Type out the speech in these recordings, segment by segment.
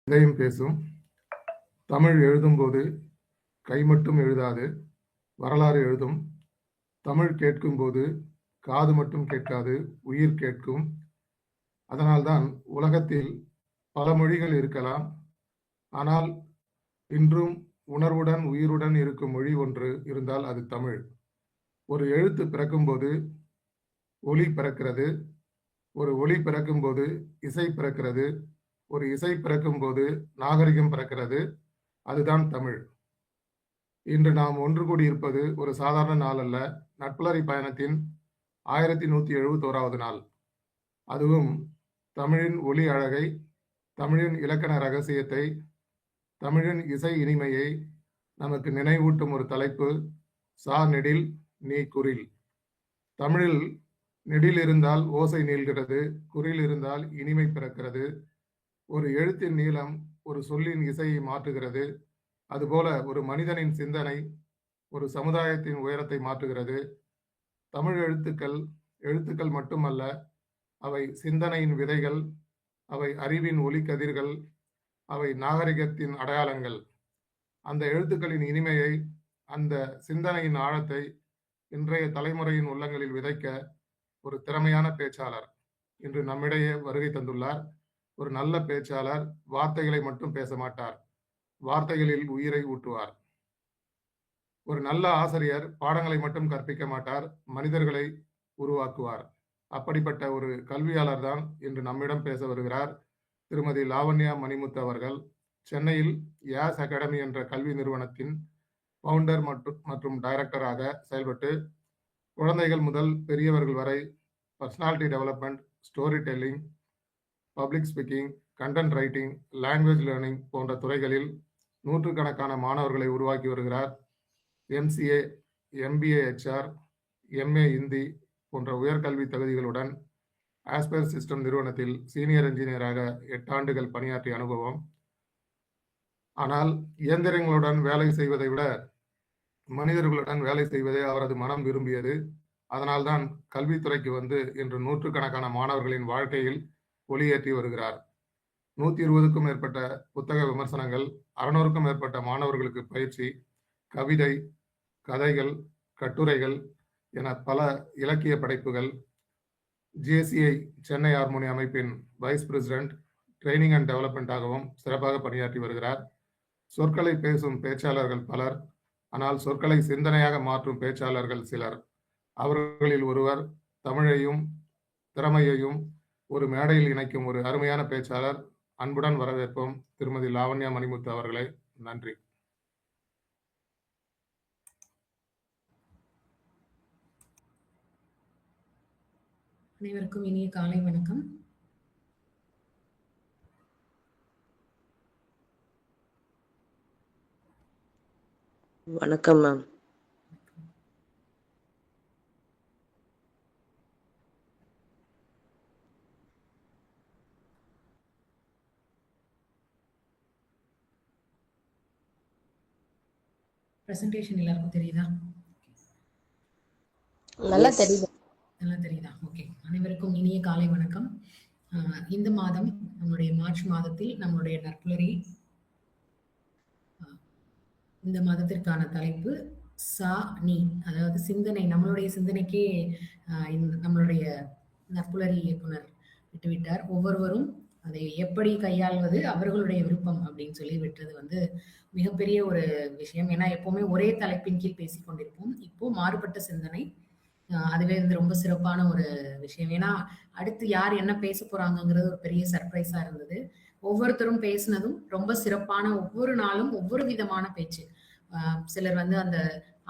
இதையும் பேசும். தமிழ் எழுதும்போது கை மட்டும் எழுதாது, வரலாறு எழுதும். தமிழ் கேட்கும்போது காது மட்டும் கேட்காது, உயிர் கேட்கும். அதனால்தான் உலகத்தில் பல மொழிகள் இருக்கலாம், ஆனால் இன்றும் உணர்வுடன் உயிருடன் இருக்கும் மொழி ஒன்று இருந்தால் அது தமிழ். ஒரு எழுத்து பிறக்கும்போது ஒலி பிறக்கிறது, ஒரு ஒலி பிறக்கும்போது இசை பிறக்கிறது, ஒரு இசை பிறக்கும்போது நாகரிகம் பிறக்கிறது. அதுதான் தமிழ். இன்று நாம் ஒன்று கூடி இருப்பது ஒரு சாதாரண நாள் அல்ல, நட்புலரி பயணத்தின் 1171வது நாள். அதுவும் தமிழின் ஒலி அழகை, தமிழின் இலக்கண ரகசியத்தை, தமிழின் இசை இனிமையை நமக்கு நினைவூட்டும் ஒரு தலைப்பு. சா நெடில் நீ குறில். தமிழில் நெடில் இருந்தால் ஓசை நீள்கிறது, குறில் இருந்தால் இனிமை பிறக்கிறது. ஒரு எழுத்தின் நீளம் ஒரு சொல்லின் இசையை மாற்றுகிறது. அதுபோல ஒரு மனிதனின் சிந்தனை ஒரு சமுதாயத்தின் உயரத்தை மாற்றுகிறது. தமிழ் எழுத்துக்கள் மட்டுமல்ல, அவை சிந்தனையின் விதைகள், அவை அறிவின் ஒளிக்கதிர்கள், அவை நாகரிகத்தின் அடையாளங்கள். அந்த எழுத்துக்களின் இனிமையை, அந்த சிந்தனையின் ஆழத்தை இன்றைய தலைமுறையின் உள்ளங்களில் விதைக்க ஒரு திறமையான பேச்சாளர் இன்று நம்மிடையே வருகை தந்துள்ளார். ஒரு நல்ல பேச்சாளர் வார்த்தைகளை மட்டும் பேச மாட்டார், வார்த்தைகளில் உயிரை ஊட்டுவார். ஒரு நல்ல ஆசிரியர் பாடங்களை மட்டும் கற்பிக்க மாட்டார், மனிதர்களை உருவாக்குவார். அப்படிப்பட்ட ஒரு கல்வியாளர் தான் இன்று நம்மிடம் பேச வருகிறார். திருமதி லாவண்யா மணிமுத்து அவர்கள் சென்னையில் யாஸ் அகாடமி என்ற கல்வி நிறுவனத்தின் ஃபவுண்டர் மற்றும் டைரக்டராக செயல்பட்டு குழந்தைகள் முதல் பெரியவர்கள் வரை personality development, story telling, public speaking, content writing, language learning போன்ற துறைகளில் நூற்றுக்கணக்கான மாணவர்களை உருவாக்கி வருகிறார். MCA, MBA HR, MA Hindi போன்ற உயர்கல்வி தகுதிகளுடன் ஆஸ்பயர் சிஸ்டம் நிறுவனத்தில் சீனியர் என்ஜினியராக 8 ஆண்டுகள் பணியாற்றிய அனுபவம். ஆனால் இயந்திரங்களுடன் வேலை செய்வதை விட மனிதர்களுடன் வேலை செய்வதே அவரது மனம் விரும்பியது. அதனால்தான் கல்வித்துறைக்கு வந்து இன்று நூற்றுக்கணக்கான மாணவர்களின் வாழ்க்கையில் ஒளியேற்றி வருகிறார். 120க்கும் மேற்பட்ட புத்தக விமர்சனங்கள், 600க்கும் மேற்பட்ட மாணவர்களுக்கு பயிற்சி, கவிதை, கதைகள், கட்டுரைகள் என பல இலக்கிய படைப்புகள். GSCI சென்னை ஹார்மோனி அமைப்பின் வைஸ் பிரசிடென்ட், ட்ரைனிங் அண்ட் டெவலப்மெண்டாகவும் சிறப்பாக பணியாற்றி வருகிறார். சொற்களை பேசும் பேச்சாளர்கள் பலர், ஆனால் சொற்களை சிந்தனையாக மாற்றும் பேச்சாளர்கள் சிலர். அவர்களில் ஒருவர் தமிழையும் திறமையையும் ஒரு மேடையில் இணைக்கும் ஒரு அருமையான பேச்சாளர். அன்புடன் வரவேற்போம் திருமதி லாவண்யா மணிமுத்து அவர்களை. நன்றி. அனைவருக்கும் இனிய காலை வணக்கம். வணக்கம் மேம். பிரசன்டேஷன் எல்லாருக்கும் தெரியுதா? நல்லா தெரியுது. நல்லா தெரியுதா? ஓகே. அனைவருக்கும் இனிய காலை வணக்கம். இந்த மாதம் நம்முடைய மார்ச் மாதத்தில் நம்மளுடைய நற்புலரி இந்த மாதத்திற்கான தலைப்பு சா நீ, அதாவது சிந்தனை. நம்மளுடைய சிந்தனைக்கே நம்மளுடைய நற்புலரி இயக்குனர் விட்டுவிட்டார். ஒவ்வொருவரும் அதை எப்படி கையாள்வது அவர்களுடைய விருப்பம் அப்படின்னு சொல்லி விட்டது வந்து மிகப்பெரிய ஒரு விஷயம். ஏன்னா எப்பவுமே ஒரே தலைப்பின் கீழ் பேசிக் கொண்டிருப்போம். இப்போ மாறுபட்ட சிந்தனை, அதுவே வந்து ரொம்ப சிறப்பான ஒரு விஷயம். ஏன்னா அடுத்து யார் என்ன பேச போறாங்கிறது ஒரு பெரிய சர்ப்ரைஸா இருந்தது. ஒவ்வொருத்தரும் பேசினதும் ரொம்ப சிறப்பான, ஒவ்வொரு நாளும் ஒவ்வொரு விதமான பேச்சு. சிலர் வந்து அந்த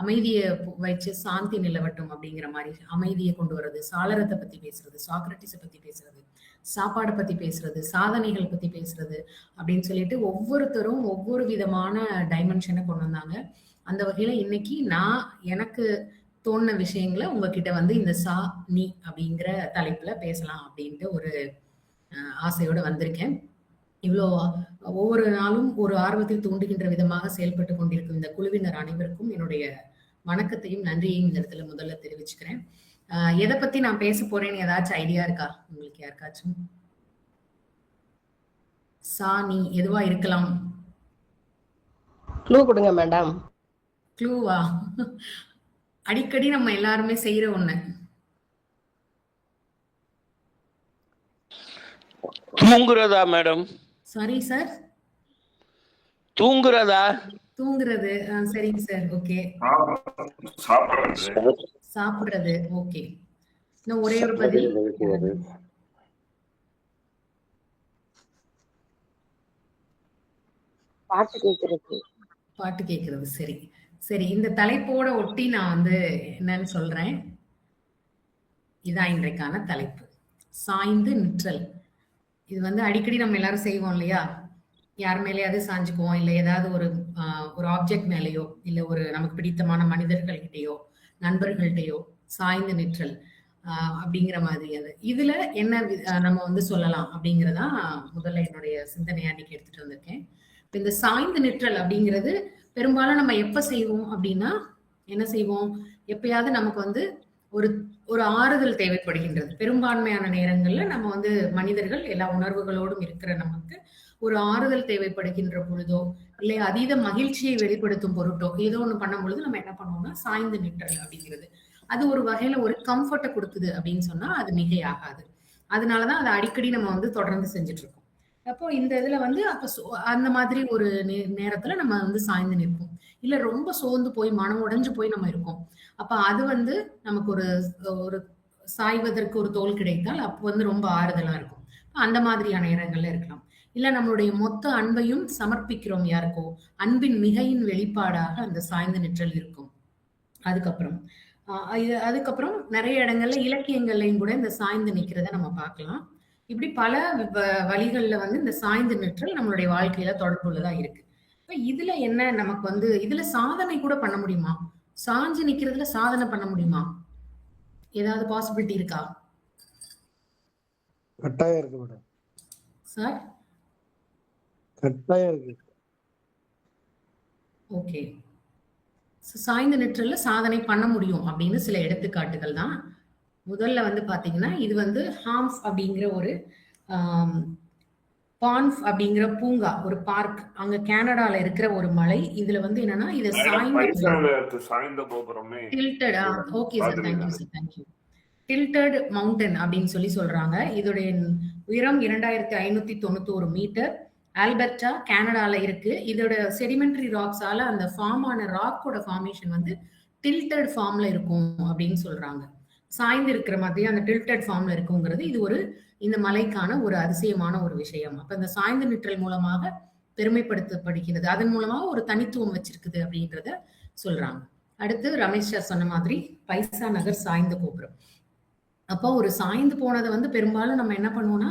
அமைதியை வச்சு சாந்தி நிலவட்டும் அப்படிங்கிற மாதிரி அமைதியை கொண்டு வர்றது, சாளரத்தை பத்தி பேசுறது, சாக்ரட்டிஸை பத்தி பேசுறது, சாப்பாடை பத்தி பேசுறது, சாதனைகள் பத்தி பேசுறது அப்படின்னு சொல்லிட்டு ஒவ்வொருத்தரும் ஒவ்வொரு விதமான டைமென்ஷனை கொண்டு வந்தாங்க. அந்த வகையில இன்னைக்கு நான் எனக்கு தோணுன விஷயங்களை உங்ககிட்ட வந்து இந்த சா நீ அப்படிங்கிற தலைப்புல பேசலாம் அப்படின்ட்டு ஒரு ஆசையோட வந்திருக்கேன். இவ்வளோ ஒவ்வொரு நாளும் ஒரு ஆர்வத்தில் தூண்டுகின்ற விதமாக செயல்பட்டு கொண்டிருக்கும் இந்த குழுவினர் அனைவருக்கும் என்னுடைய வணக்கத்தையும் நன்றியையும் இந்த இடத்துல முதல்ல தெரிவிச்சுக்கிறேன். எதை பத்தி நான் பேச போறேன்னு ஏதாச்சும் ஐடியா இருக்கா உங்களுக்கு யாருக்காச்சும்? சா நீ எதுவா இருக்கலாம்? க்ளூ கொடுங்க மேடம். க்ளூவா? அடிக்கடி நம்ம எல்லாருமே செய்யற ஒண்ணு. தூங்குறதா மேடம்? Sorry sir. தூங்குறதா? தூங்குறது. சரிங்க சார். ஓகே. சாப்பிடுறது. ஓகே. இன்னும் ஒரே ஒரு பதில். பாட்டு கேட்கறது. பாட்டு கேட்கறது. சரி சரி, இந்த தலைப்போட ஒட்டி நான் வந்து என்னன்னு சொல்றேன். இதான் இன்றைக்கான தலைப்பு, சாய்ந்து நிற்றல். இது வந்து அடிக்கடி நம்ம எல்லாரும் செய்வோம் இல்லையா? யார் மேலேயாவது சாஞ்சுக்குவோம், இல்லை ஏதாவது ஒரு ஆப்ஜெக்ட் மேலேயோ, இல்லை ஒரு நமக்கு பிடித்தமான மனிதர்கள்கிட்டயோ நண்பர்கள்கிட்டயோ சாய்ந்து நிற்றல் அப்படிங்கிற மாதிரி. அது இதுல என்ன நம்ம வந்து சொல்லலாம் அப்படிங்கிறதா முதல்ல என்னுடைய சிந்தனையா இன்னைக்கு எடுத்துட்டு வந்திருக்கேன். இந்த சாய்ந்து நிற்றல் அப்படிங்கிறது பெரும்பாலும் நம்ம எப்ப செய்வோம் அப்படின்னா, என்ன செய்வோம், எப்பயாவது நமக்கு வந்து ஒரு ஒரு ஆறுதல் தேவைப்படுகின்றது. பெரும்பான்மையான நேரங்கள்ல நம்ம வந்து மனிதர்கள் எல்லா உணர்வுகளோடும் இருக்கிற நமக்கு ஒரு ஆறுதல் தேவைப்படுகின்ற பொழுதோ, இல்லை அதீத மகிழ்ச்சியை வெளிப்படுத்தும் பொருட்டோ ஏதோ ஒண்ணு பண்ணும் பொழுது நம்ம என்ன பண்ணுவோம்னா சாய்ந்து நிற்றல் அப்படிங்கிறது. அது ஒரு வகையில ஒரு கம்ஃபர்ட்டை கொடுக்குது அப்படின்னு சொன்னா அது மிகையாகாது. அதனாலதான் அதை அடிக்கடி நம்ம வந்து தொடர்ந்து செஞ்சுட்டு இருக்கோம். அப்போ இந்த இதுல வந்து அப்ப அந்த மாதிரி ஒரு நேரத்துல நம்ம வந்து சாய்ந்து நிற்போம். இல்ல ரொம்ப சோர்ந்து போய் மனம் உடைஞ்சு போய் நம்ம இருக்கோம். அப்ப அது வந்து நமக்கு ஒரு ஒரு சாய்வதற்கு ஒரு தோல் கிடைத்தால் அப்போ வந்து ரொம்ப ஆறுதலா இருக்கும். அந்த மாதிரியான நேரங்கள்ல இருக்கலாம். இல்ல நம்மளுடைய மொத்த அன்பையும் சமர்ப்பிக்கிறோம் யாருக்கோ, அன்பின் மிகையின் வெளிப்பாடாக அந்த சாய்ந்த நிற்றல் இருக்கும். அதுக்கப்புறம் நிறைய இடங்கள்ல இலக்கியங்கள்லையும் கூட இந்த சாய்ந்து நிக்கிறத நம்ம பார்க்கலாம். இப்படி பல வழிகள்ல வந்து இந்த சாய்ந்து நிற்றல் நம்மளுடைய வாழ்க்கையில தொடர்புள்ளதா இருக்கு. இதுல என்ன நமக்கு வந்து இதுல சாதனை கூட பண்ண முடியுமா? சாஞ்சு நிக்கிறதுல சாதனை பண்ண முடியுமா? ஏதாவது பாசிபிலிட்டி இருக்கா? கட்டாயம் இருக்கு மேடம். சார் கட்டாயம் இருக்கு. ஓகே. சாய்ந்த நிற்றல்ல சாதனை பண்ண முடியும் அப்படின்னு சில எடுத்துக்காட்டுகள் தான். முதல்ல வந்து பாத்தீங்கன்னா, இது வந்து ஹாம்ஃப் அப்படிங்கிற ஒரு பான்ஃப் அப்படிங்கிற பூங்கா, ஒரு பார்க், அங்க கனடால இருக்கிற ஒரு மலை. இதுல வந்து என்னன்னா இது சாய்ந்த கோபுரமே tilted. Okay sir, thank you sir, thank you. Tilted mountain அப்படின்னு சொல்றாங்க. இதோடைய உயரம் 2591 மீட்டர். ஆல்பர்டா கனடால இருக்கு. இதோட செடிமெண்டரி ராக்ஸால அந்த ஃபார்ம் ஆன ராக்கோட ஃபார்மேஷன் வந்து டில்டட் ஃபார்ம்ல இருக்கும் அப்படின்னு சொல்றாங்க. சாய்ந்து இருக்கிற மாதிரி அந்த டில்டட் ஃபார்ம்ல இருக்குங்கிறது இது ஒரு இந்த மலைக்கான ஒரு அதிசயமான ஒரு விஷயம். அப்ப இந்த சாய்ந்து நிற்றல் மூலமாக பெருமைப்படுத்தப்படுகிறது, அதன் மூலமாக ஒரு தனித்துவம் வச்சிருக்குது அப்படின்றத சொல்றாங்க. அடுத்து ரமேஷ் சார் சொன்ன மாதிரி பைசா நகர் சாய்ந்த கோபுரம். அப்போ ஒரு சாய்ந்து போனதை வந்து பெரும்பாலும் நம்ம என்ன பண்ணுவோம்னா,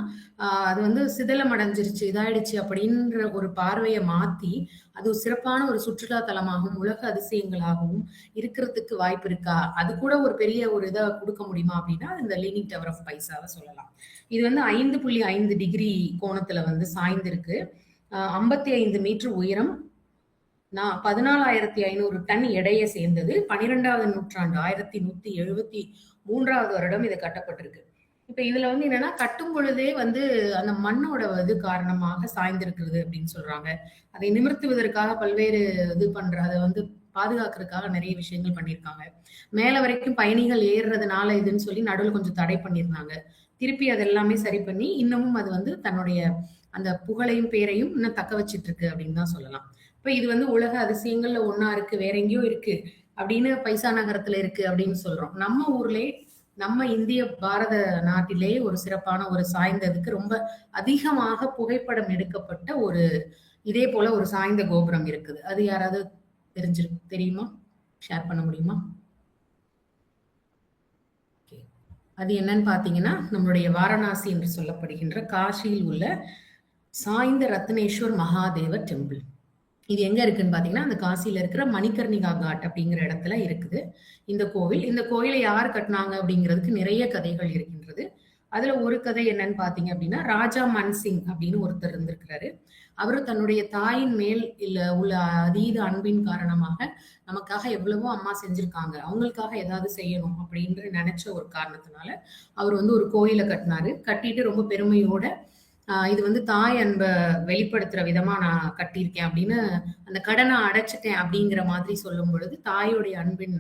அது வந்து சிதலம் அடைஞ்சிருச்சு, இதாயிடுச்சு அப்படின்ற ஒரு பார்வையை மாத்தி அது ஒரு சிறப்பான ஒரு சுற்றுலா தலமாகவும் உலக அதிசயங்களாகவும் இருக்கிறதுக்கு வாய்ப்பு இருக்கா, அது கூட ஒரு பெரிய ஒரு இதை கொடுக்க முடியுமா அப்படின்னா இந்த லீனிங் டவர் ஆஃப் பைசாவை சொல்லலாம். இது வந்து 5.5 டிகிரி கோணத்துல வந்து சாய்ந்திருக்கு. 55 மீட்டர் உயரம், 14,500 டன் எடையை சேர்ந்தது. 12வது நூற்றாண்டு 1173வது வருடம் இது கட்டப்பட்டிருக்கு. இப்ப இதுல வந்து என்னன்னா, கட்டும் பொழுதே வந்து அந்த மண்ணோட இது காரணமாக சாய்ந்திருக்கிறது அப்படின்னு சொல்றாங்க. அதை நிமிர்த்துவதற்காக பல்வேறு இது அதை வந்து பாதுகாக்கிறதுக்காக நிறைய விஷயங்கள் பண்ணியிருக்காங்க. மேல வரைக்கும் பயணிகள் ஏறுறதுனால இதுன்னு சொல்லி நடுவில் கொஞ்சம் தடை பண்ணியிருந்தாங்க. திருப்பி அது எல்லாமே சரி பண்ணி இன்னமும் அது வந்து தன்னுடைய அந்த புகழையும் பேரையும் இன்னும் தக்க வச்சிட்டு இருக்கு அப்படின்னு தான் சொல்லலாம். இப்ப இது வந்து உலக அதிசயங்கள்ல ஒன்னா இருக்கு, வேற எங்கேயோ இருக்கு அப்படின்னு பைசா நகரத்துல இருக்கு அப்படின்னு சொல்றோம். நம்ம ஊர்லயே, நம்ம இந்திய பாரத நாட்டிலேயே ஒரு சிறப்பான ஒரு சாய்ந்ததுக்கு ரொம்ப அதிகமாக புகைப்படம் எடுக்கப்பட்ட ஒரு இதே போல ஒரு சாய்ந்த கோபுரம் இருக்குது. அது யாராவது தெரியுமா? ஷேர் பண்ண முடியுமா? அது என்னன்னு பாத்தீங்கன்னா, நம்மளுடைய வாரணாசி என்று சொல்லப்படுகின்ற காசியில் உள்ள சாய்ந்த ரத்னேஸ்வர் மகாதேவர் டெம்பிள். இது எங்க இருக்குன்னு பாத்தீங்கன்னா, அந்த காசியில இருக்கிற மணிகர்ணிகா காட் அப்படிங்கிற இடத்துல இருக்குது இந்த கோவில். இந்த கோயிலை யார் கட்டினாங்க அப்படிங்கிறதுக்கு நிறைய கதைகள் இருக்கின்றது. அதுல ஒரு கதை என்னன்னு பாத்தீங்க அப்படின்னா, ராஜா மன்சிங் அப்படின்னு ஒருத்தர் இருந்திருக்கிறாரு. அவரு தன்னுடைய தாயின் மேல் உள்ள அதீத அன்பின் காரணமாக நமக்காக எவ்வளவோ அம்மா செஞ்சிருக்காங்க, அவங்களுக்காக ஏதாவது செய்யணும் அப்படின்னு நினைச்ச ஒரு காரணத்தினால அவர் வந்து ஒரு கோயிலை கட்டினாரு. கட்டிட்டு ரொம்ப பெருமையோட இது வந்து தாய் அன்ப வெளிப்படுத்துற விதமா நான் கட்டியிருக்கேன் அப்படின்னு, அந்த கடன அடைச்சுட்டேன் அப்படிங்கிற மாதிரி சொல்லும் பொழுது, தாயுடைய அன்பின்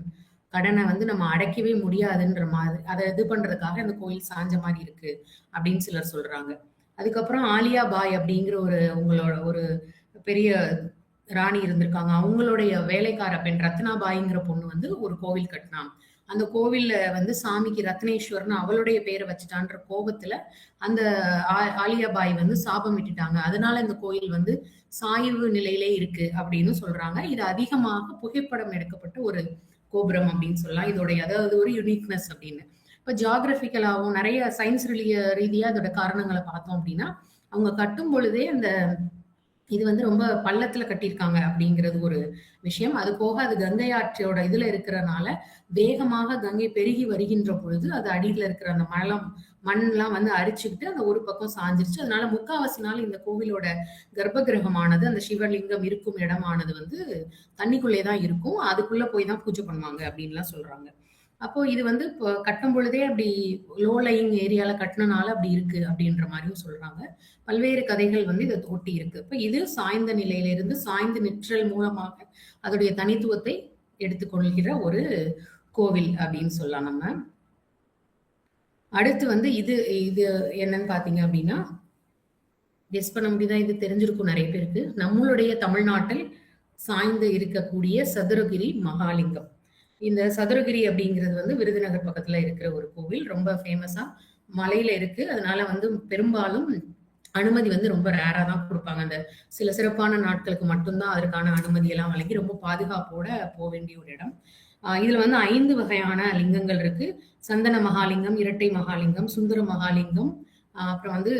கடன வந்து நம்ம அடைக்கவே முடியாதுன்ற மாதிரி, அத இது பண்றதுக்காக இந்த கோயில் சாஞ்ச மாரி இருக்கு அப்படின்னு சிலர் சொல்றாங்க. அதுக்கப்புறம் ஆலியா பாய் அப்படிங்கிற உங்களோட ஒரு பெரிய ராணி இருந்திருக்காங்க. அவங்களுடைய வேலைக்கார பெண் ரத்னாபாய்ங்கிற பொண்ணு வந்து ஒரு கோவில் கட்டுனா. அந்த கோவில்ல வந்து சாமிக்கு ரத்னேஸ்வர்ன்னு அவளுடைய பேரை வச்சுட்டான்ற கோபத்துல அந்த ஆலியா பாய் வந்து சாபம் விட்டுட்டாங்க. அதனால இந்த கோயில் வந்து சாய்வு நிலையிலே இருக்கு அப்படின்னு சொல்றாங்க. இது அதிகமாக புகைப்படம் எடுக்கப்பட்ட ஒரு கோபுரம் அப்படின்னு சொல்லலாம். இதோடைய அதாவது ஒரு யுனிக்னஸ் அப்படின்னு. இப்ப ஜியாகிரபிக்கலாவும் நிறைய சயின்ஸ் ரீதியா அதோட காரணங்களை பார்த்தோம் அப்படின்னா, அவங்க கட்டும் பொழுதே அந்த இது வந்து ரொம்ப பள்ளத்துல கட்டியிருக்காங்க அப்படிங்கிறது ஒரு விஷயம். அது போக அது கங்கை ஆற்றோட இதுல இருக்கிறனால வேகமாக கங்கை பெருகி வருகின்ற பொழுது அது அடியில இருக்கிற அந்த மண்லாம் வந்து அரிச்சுக்கிட்டு அந்த ஒரு பக்கம் சாஞ்சிருச்சு. அதனால முக்காவாசி நாள் இந்த கோவிலோட கர்ப்ப கிரகமானது, அந்த சிவலிங்கம் இருக்கும் இடமானது வந்து தண்ணிக்குள்ளே தான் இருக்கும். அதுக்குள்ள போய் தான் பூஜை பண்ணுவாங்க அப்படின்லாம் சொல்றாங்க. அப்போ இது வந்து இப்போ கட்டும் பொழுதே அப்படி லோ லையிங் ஏரியால கட்டினால அப்படி இருக்கு அப்படின்ற மாதிரியும் சொல்றாங்க. பல்வேறு கதைகள் வந்து இதை ஒட்டி இருக்கு. இப்ப இது சாய்ந்த நிலையிலிருந்து சாய்ந்து நிற்றல் மூலமாக அதோடைய தனித்துவத்தை எடுத்துக்கொள்கிற ஒரு கோவில் அப்படின்னு சொல்லலாம் நம்ம. அடுத்து வந்து இது இது என்னன்னு பாத்தீங்க அப்படின்னா, கெஸ் பண்ண முடியுதா? இது தெரிஞ்சிருக்கும் நிறைய பேருக்கு. நம்மளுடைய தமிழ்நாட்டில் சாய்ந்து இருக்கக்கூடிய சதுரகிரி மகாலிங்கம். இந்த சதுரகிரி அப்படிங்கிறது வந்து விருதுநகர் பக்கத்துல இருக்கிற ஒரு கோவில். ரொம்ப ஃபேமஸா மலையில இருக்கு. அதனால வந்து பெரும்பாலும் அனுமதி வந்து ரொம்ப ரேரா தான் கொடுப்பாங்க. அந்த சில சிறப்பான நாட்களுக்கு மட்டும்தான் அதற்கான அனுமதி எல்லாம் வழங்கி ரொம்ப பாதுகாப்போட போக வேண்டிய ஒரு இடம். இதுல வந்து 5 வகையான லிங்கங்கள் இருக்கு. சந்தன மகாலிங்கம், இரட்டை மகாலிங்கம், சுந்தர மகாலிங்கம், அப்புறம் வந்து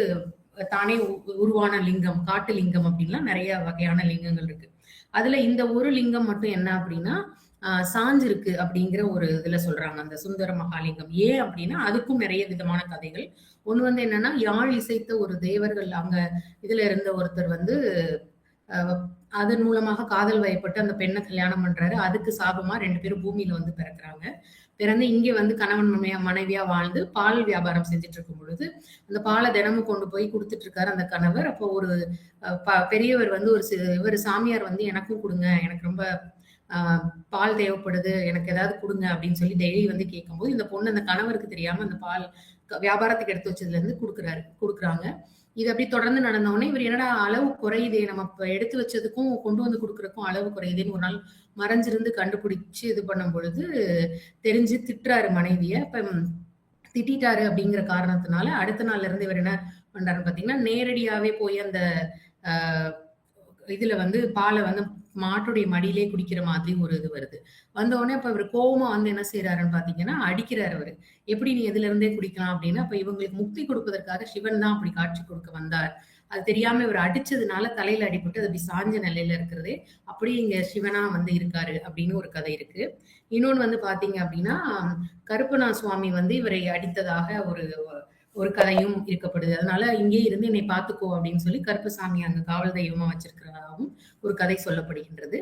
தானே உருவான லிங்கம், காட்டு லிங்கம் அப்படின்லாம் நிறைய வகையான லிங்கங்கள் இருக்கு. அதுல இந்த ஒரு லிங்கம் மட்டும் என்ன அப்படின்னா சாஞ்சிருக்கு அப்படிங்கிற ஒரு இதுல சொல்றாங்க அந்த சுந்தர மகாலிங்கம். ஏன் அப்படின்னா அதுக்கும் நிறைய விதமான கதைகள். ஒண்ணு வந்து என்னன்னா, யாழ் இசைத்த ஒரு தேவர்கள் அங்க இதுல இருந்த ஒருத்தர் வந்து அதன் மூலமாக காதல் வயப்பட்டு அந்த பெண்ணை கல்யாணம் பண்றாரு. அதுக்கு சாபமா 2 பேரும் பூமியில வந்து பிறக்குறாங்க. பிறந்து இங்க வந்து கணவன் மனைவியா வாழ்ந்து பால் வியாபாரம் செஞ்சுட்டு இருக்கும் பொழுது அந்த பாலை தினமும் கொண்டு போய் கொடுத்துட்டு இருக்காரு அந்த கணவர். அப்போ ஒரு பெரியவர் வந்து இவர் சாமியார் வந்து எனக்கும் கொடுங்க, எனக்கு ரொம்ப பால் தேவைப்படுது, எனக்கு ஏதாவது கொடுங்க அப்படின்னு சொல்லி டெய்லி வந்து கேட்கும்போது இந்த பொண்ணு அந்த கணவருக்கு தெரியாம அந்த பால் வியாபாரத்துக்கு எடுத்து வச்சதுல இருந்து கொடுக்குறாங்க. இது அப்படி தொடர்ந்து நடந்தவொடனே இவர் என்னடா அளவு குறையுதே, நம்ம எடுத்து வச்சதுக்கும் கொண்டு வந்து கொடுக்கறதுக்கும் அளவு குறையுதேன்னு ஒரு நாள் மறைஞ்சிருந்து கண்டுபிடிச்சு இது பண்ணும் பொழுது தெரிஞ்சு திட்டுறாரு மனைவிய. இப்ப திட்டாரு அப்படிங்கிற காரணத்தினால அடுத்த நாள்ல இருந்து இவர் என்ன பண்றாருன்னு பாத்தீங்கன்னா, நேரடியாவே போய் அந்த இதுல வந்து பாலை வந்து மாட்டுடைய மடியிலே குடிக்கிற மாதிரி ஒரு இது வருது. வந்த உடனே அப்ப இவர் கோவமா வந்து என்ன செய்யறாருன்னு பாத்தீங்கன்னா, அடிக்கிறாரு அவரு. எப்படி நீ எதுல இருந்தே குடிக்கலாம் அப்படின்னு. அப்ப இவங்களுக்கு முக்தி கொடுப்பதற்காக சிவன் தான் அப்படி காட்சி கொடுக்க வந்தார். அது தெரியாம இவர் அடிச்சதுனால தலையில அடிபட்டு அது அப்படி சாஞ்ச நிலையில இருக்கிறதே அப்படியே இங்க சிவனா வந்து இருக்காரு அப்படின்னு ஒரு கதை இருக்கு. இன்னொன்னு வந்து பாத்தீங்க அப்படின்னா, கருப்பணா சுவாமி வந்து இவரை அடித்ததாக ஒரு கதையும் இருக்கப்படுது. அதனால இங்கே இருந்து என்னை பார்த்துக்கோ அப்படின்னு சொல்லி கருப்பசாமி அங்க காவல் தெய்வமா வச்சிருக்கிறதாகவும் ஒரு கதை சொல்லப்படுகின்றது.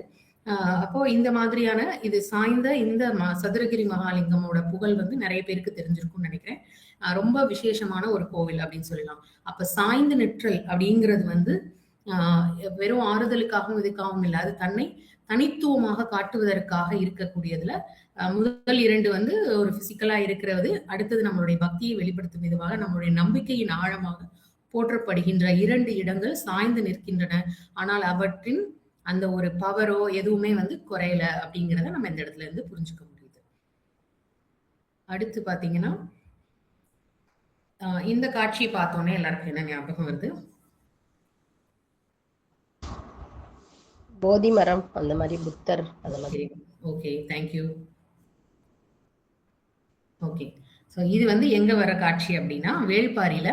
அப்போ இந்த மாதிரியான இது சாய்ந்த இந்த சதுரகிரி மகாலிங்கமோட புகழ் வந்து நிறைய பேருக்கு தெரிஞ்சிருக்கும்னு நினைக்கிறேன். ரொம்ப விசேஷமான ஒரு கோவில் அப்படின்னு சொல்லலாம். அப்ப சாய்ந்து நிற்றல் அப்படிங்கிறது வந்து வெறும் ஆறுதலுக்காகவும் இதுக்காகவும் இல்லை, அது தன்னை தனித்துவமாக காட்டுவதற்காக இருக்கக்கூடியதுல முதல் 2 வந்து ஒரு பிசிக்கலா இருக்கிறது, அடுத்தது நம்மளுடைய பக்தியை வெளிப்படுத்தும் விதமாக நம்மளுடைய நம்பிக்கையின் ஆழமாக போற்றப்படுகின்ற 2 இடங்கள் சாய்ந்து நிற்கின்றன. ஆனால் அவற்றின் அந்த ஒரு பவரோ எதுவுமே வந்து குறையல அப்படிங்கிறத நம்ம இந்த இடத்துல இருந்து புரிஞ்சுக்க முடியுது. அடுத்து பாத்தீங்கன்னா, இந்த காட்சியை பார்த்தோன்னே எல்லாருக்கும் என்ன ஞாபகம் வருது? போதி மரம், அந்த மாதிரி புத்தர் அந்த மாதிரி. Okay, thank you. ஓகே, ஸோ இது வந்து எங்க வர காட்சி அப்படின்னா, வேள்பாரியில